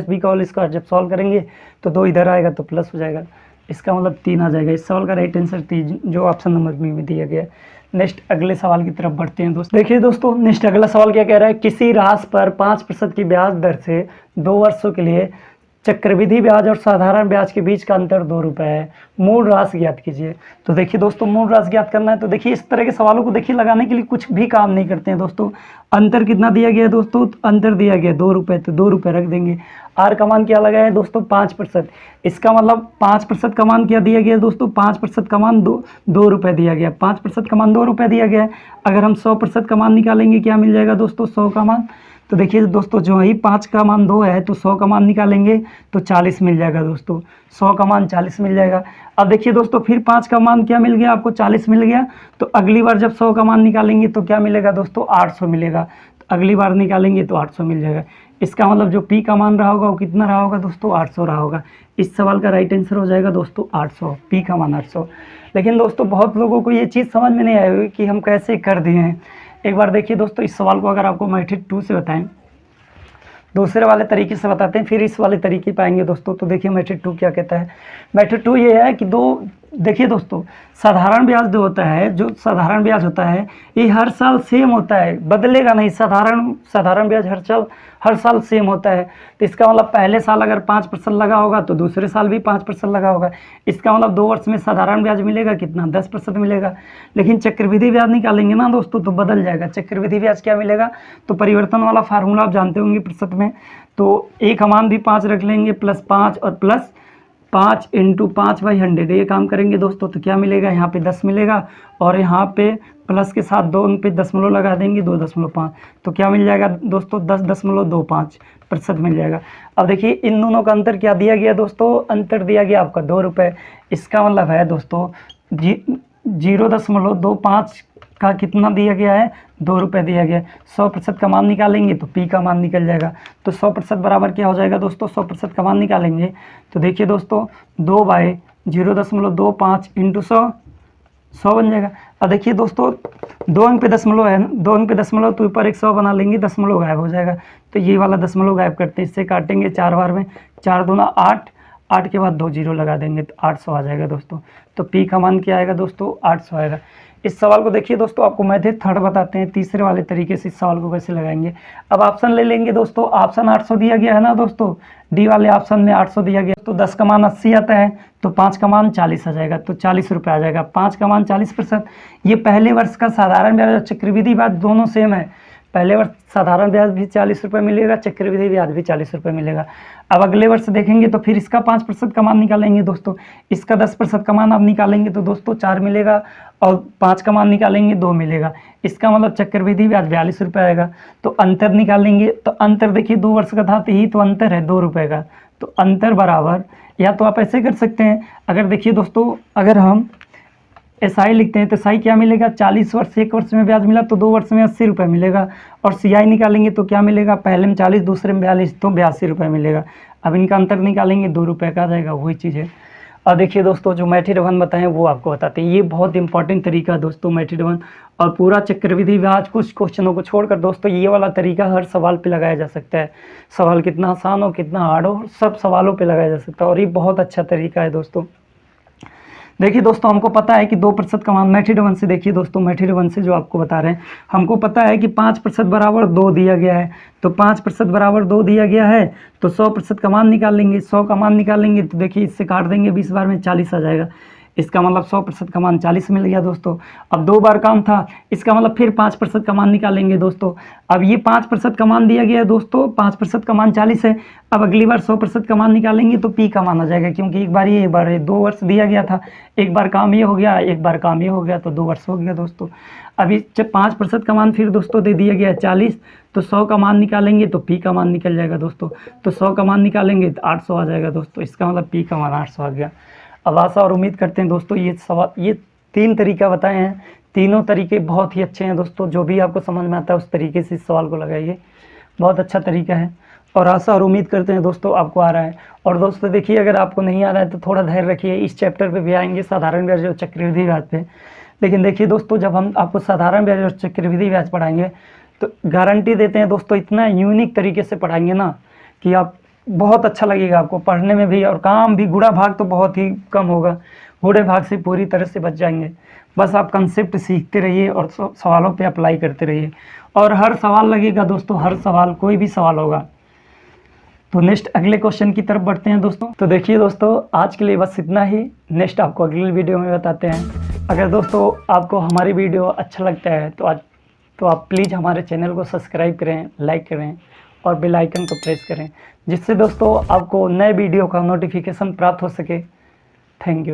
- b का होल स्क्वायर, जब सॉल्व करेंगे तो 2 इधर आएगा तो प्लस हो जाएगा, इसका मतलब 3 आ जाएगा। इस सवाल का राइट आंसर 3, जो ऑप्शन नंबर बी में दिया गया है। नेक्स्ट अगले सवाल की तरफ बढ़ते हैं दोस्तों। देखिए दोस्तों, नेक्स्ट अगला सवाल क्या कह रहा है, किसी राशि पर 5% की ब्याज दर से 2 वर्षों के लिए चक्रवृद्धि ब्याज और साधारण ब्याज के बीच का अंतर 2 रुपये है, मूल राशि ज्ञात कीजिए। तो देखिए दोस्तों, मूल राशि ज्ञात करना है तो देखिए इस तरह के सवालों को देखिए लगाने के लिए कुछ भी काम नहीं करते हैं दोस्तों। अंतर कितना दिया गया है दोस्तों, अंतर दिया गया 2 रुपये, तो 2 रुपये रख देंगे। आर का मान क्या लगाया है दोस्तों 5%, इसका मतलब 5% का मान क्या दिया गया है दोस्तों, 5% का मान 2 रुपये दिया गया, 5% का मान 2 रुपये दिया गया है। अगर हम 100% का मान निकालेंगे क्या मिल जाएगा दोस्तों 100 का मान, तो देखिए दोस्तों जो ही 5 का मान 2 है तो 100 का मान निकालेंगे तो 40 मिल जाएगा दोस्तों, 100 का मान 40 मिल जाएगा। अब देखिए दोस्तों, फिर 5 का मान क्या मिल गया आपको 40 मिल गया, तो अगली बार जब 100 का मान निकालेंगे तो क्या मिलेगा दोस्तों 800 मिलेगा, तो अगली बार निकालेंगे तो 800 मिल जाएगा। इसका मतलब जो पी का मान रहा होगा वो कितना रहा होगा दोस्तों 800 रहा होगा। इस सवाल का राइट आंसर हो जाएगा दोस्तों 800, पी का मान 800। लेकिन दोस्तों बहुत लोगों को ये चीज़ समझ में नहीं आई हुई कि हम कैसे कर दिए हैं। एक बार देखिए दोस्तों, इस सवाल को अगर आपको मैथड 2 से बताएं, दूसरे वाले तरीके से बताते हैं फिर इस वाले तरीके पाएंगे दोस्तों। तो देखिए मेथड 2 क्या कहता है, मेथड 2 ये है कि देखिए दोस्तों, साधारण ब्याज जो होता है, जो साधारण ब्याज होता है ये हर साल सेम होता है, बदलेगा नहीं। साधारण ब्याज हर साल सेम होता है। तो इसका मतलब पहले साल अगर 5% लगा होगा तो दूसरे साल भी 5% लगा होगा। इसका मतलब 2 वर्ष में साधारण ब्याज मिलेगा कितना 10% मिलेगा। लेकिन चक्रवृद्धि ब्याज निकालेंगे ना दोस्तों तो बदल जाएगा। चक्रवृद्धि ब्याज क्या मिलेगा, तो परिवर्तन वाला फार्मूला आप जानते होंगे प्रतिशत में, तो एक मान भी 5 रख लेंगे, +5 और +5 × 5/100 ये काम करेंगे दोस्तों, तो क्या मिलेगा यहाँ पे 10 मिलेगा, और यहाँ पे प्लस के साथ 2 पे दशमलव लगा देंगे 2.5, तो क्या मिल जाएगा दोस्तों 10.25% मिल जाएगा। अब देखिए इन दोनों का अंतर क्या दिया गया दोस्तों, अंतर दिया गया आपका 2 रुपये। इसका मतलब है दोस्तों 0.25 का कितना दिया गया है 2 रुपये दिया गया है। 100% का मान निकालेंगे तो पी का मान निकल जाएगा। तो 100% बराबर क्या हो जाएगा दोस्तों, 100% का मान निकालेंगे तो देखिए दोस्तों 2/0.25 × 100 बन जाएगा। अब देखिए दोस्तों 2 अंक पे दशमलव है, 2 अंक पे दशमलव तो ऊपर एक 100 बना लेंगे, दशमलव गायब हो जाएगा। तो ये वाला दशमलव गायब करते हैं, इससे काटेंगे 4 बार में, 4 दूना 8, 8 के बाद 2 जीरो लगा देंगे तो 800 आ जाएगा दोस्तों। तो पी का मान क्या आएगा दोस्तों 800 आएगा। इस सवाल को देखिए दोस्तों, आपको मेथड 3 बताते हैं, तीसरे वाले तरीके से इस सवाल को कैसे लगाएंगे। अब ऑप्शन ले लेंगे दोस्तों, ऑप्शन 800 दिया गया है ना दोस्तों, डी वाले ऑप्शन में 800 दिया गया, तो 10 का मान 80 आता है, तो 5 का मान 40 आ जाएगा, तो 40 रुपये आ जाएगा। 5 का मान 40%, ये पहले वर्ष का साधारण ब्याज और चक्रवृद्धि ब्याज दोनों सेम है। पहले वर्ष साधारण ब्याज भी 40 रुपये मिलेगा, चक्रवृद्धि ब्याज भी 40 रुपये मिलेगा। अब अगले वर्ष देखेंगे तो फिर इसका 5% का मान निकालेंगे दोस्तों, इसका 10% का मान अब निकालेंगे तो दोस्तों 4 मिलेगा, और 5 का मान निकालेंगे 2 मिलेगा। इसका मतलब चक्रवृद्धि ब्याज 42 रुपये आएगा। तो अंतर निकालेंगे तो अंतर देखिए 2 वर्ष का था, तो यही तो अंतर है 2 रुपये का। तो अंतर बराबर, या तो आप ऐसे कर सकते हैं, अगर देखिए दोस्तों अगर हम SI लिखते हैं तो SI क्या मिलेगा, 40 वर्ष, 1 वर्ष में ब्याज मिला तो 2 वर्ष में 80 रुपये मिलेगा। और CI निकालेंगे तो क्या मिलेगा, पहले में 40 दूसरे में 42 तो 82 रुपये मिलेगा। अब इनका अंतर निकालेंगे 2 रुपये का आ जाएगा, वही चीज़ है। और देखिए दोस्तों जो मेथड 1 बताएं वो आपको बताते हैं, ये बहुत इंपॉर्टेंट तरीका है दोस्तों मेथड 1। और पूरा चक्रवृद्धि ब्याज कुछ क्वेश्चनों को छोड़कर दोस्तों ये वाला तरीका हर सवाल पे लगाया जा सकता है। सवाल कितना आसान हो कितना हार्ड हो, सब सवालों पे लगाया जा सकता है, और ये बहुत अच्छा तरीका है दोस्तों। देखिए दोस्तों हमको पता है कि 2% का मान, मेथड 1 से देखिए दोस्तों, मेथड 1 से जो आपको बता रहे हैं, हमको पता है कि 5% बराबर 2 दिया गया है, तो 5% बराबर 2 दिया गया है, तो 100% का मान निकाल लेंगे। 100 का मान निकालेंगे तो देखिए इससे काट देंगे 20 बार में 40 आ जाएगा। इसका मतलब 100% का मान 40 मिल गया दोस्तों। अब 2 बार काम था, इसका मतलब फिर 5% का मान निकालेंगे दोस्तों। अब ये 5% का मान दिया गया है दोस्तों, 5% का मान 40 है। अब अगली बार 100% का मान निकालेंगे तो पी का मान आ जाएगा, क्योंकि एक बार ये 2 वर्ष दिया गया था, एक बार काम ये हो गया, एक बार काम ये हो गया, तो 2 वर्ष हो गया दोस्तों। अभी जब 5% का मान फिर दोस्तों दे दिया गया है 40, तो 100 का मान निकालेंगे तो पी का मान निकल जाएगा दोस्तों। तो 100 का मान निकालेंगे तो 800 आ जाएगा दोस्तों। इसका मतलब पी का मान 800 आ गया। अब आशा और उम्मीद करते हैं दोस्तों ये 3 तरीका बताए हैं, तीनों तरीके बहुत ही अच्छे हैं दोस्तों। जो भी आपको समझ में आता है उस तरीके से इस सवाल को लगाइए, बहुत अच्छा तरीका है। और आशा और उम्मीद करते हैं दोस्तों आपको आ रहा है। और दोस्तों देखिए, अगर आपको नहीं आ रहा है तो थोड़ा धैर्य रखिए, इस चैप्टर पे भी आएंगे साधारण ब्याज और चक्रवृद्धि ब्याज पे। लेकिन देखिए दोस्तों, जब हम आपको साधारण ब्याज और चक्रवृद्धि ब्याज पढ़ाएंगे तो गारंटी देते हैं दोस्तों, इतना यूनिक तरीके से पढ़ाएंगे ना कि आप बहुत अच्छा लगेगा आपको पढ़ने में भी, और काम भी गुणा भाग तो बहुत ही कम होगा, गुणे भाग से पूरी तरह से बच जाएंगे। बस आप कंसेप्ट सीखते रहिए और सवालों पे अप्लाई करते रहिए, और हर सवाल लगेगा दोस्तों, हर सवाल, कोई भी सवाल होगा। तो नेक्स्ट अगले क्वेश्चन की तरफ बढ़ते हैं दोस्तों। तो देखिए दोस्तों, आज के लिए बस इतना ही, नेक्स्ट आपको अगले वीडियो में बताते हैं। अगर दोस्तों आपको हमारी वीडियो अच्छा लगता है तो आप प्लीज़ हमारे चैनल को सब्सक्राइब करें, लाइक करें और बेल आइकन को प्रेस करें, जिससे दोस्तों आपको नए वीडियो का नोटिफिकेशन प्राप्त हो सके। Thank you.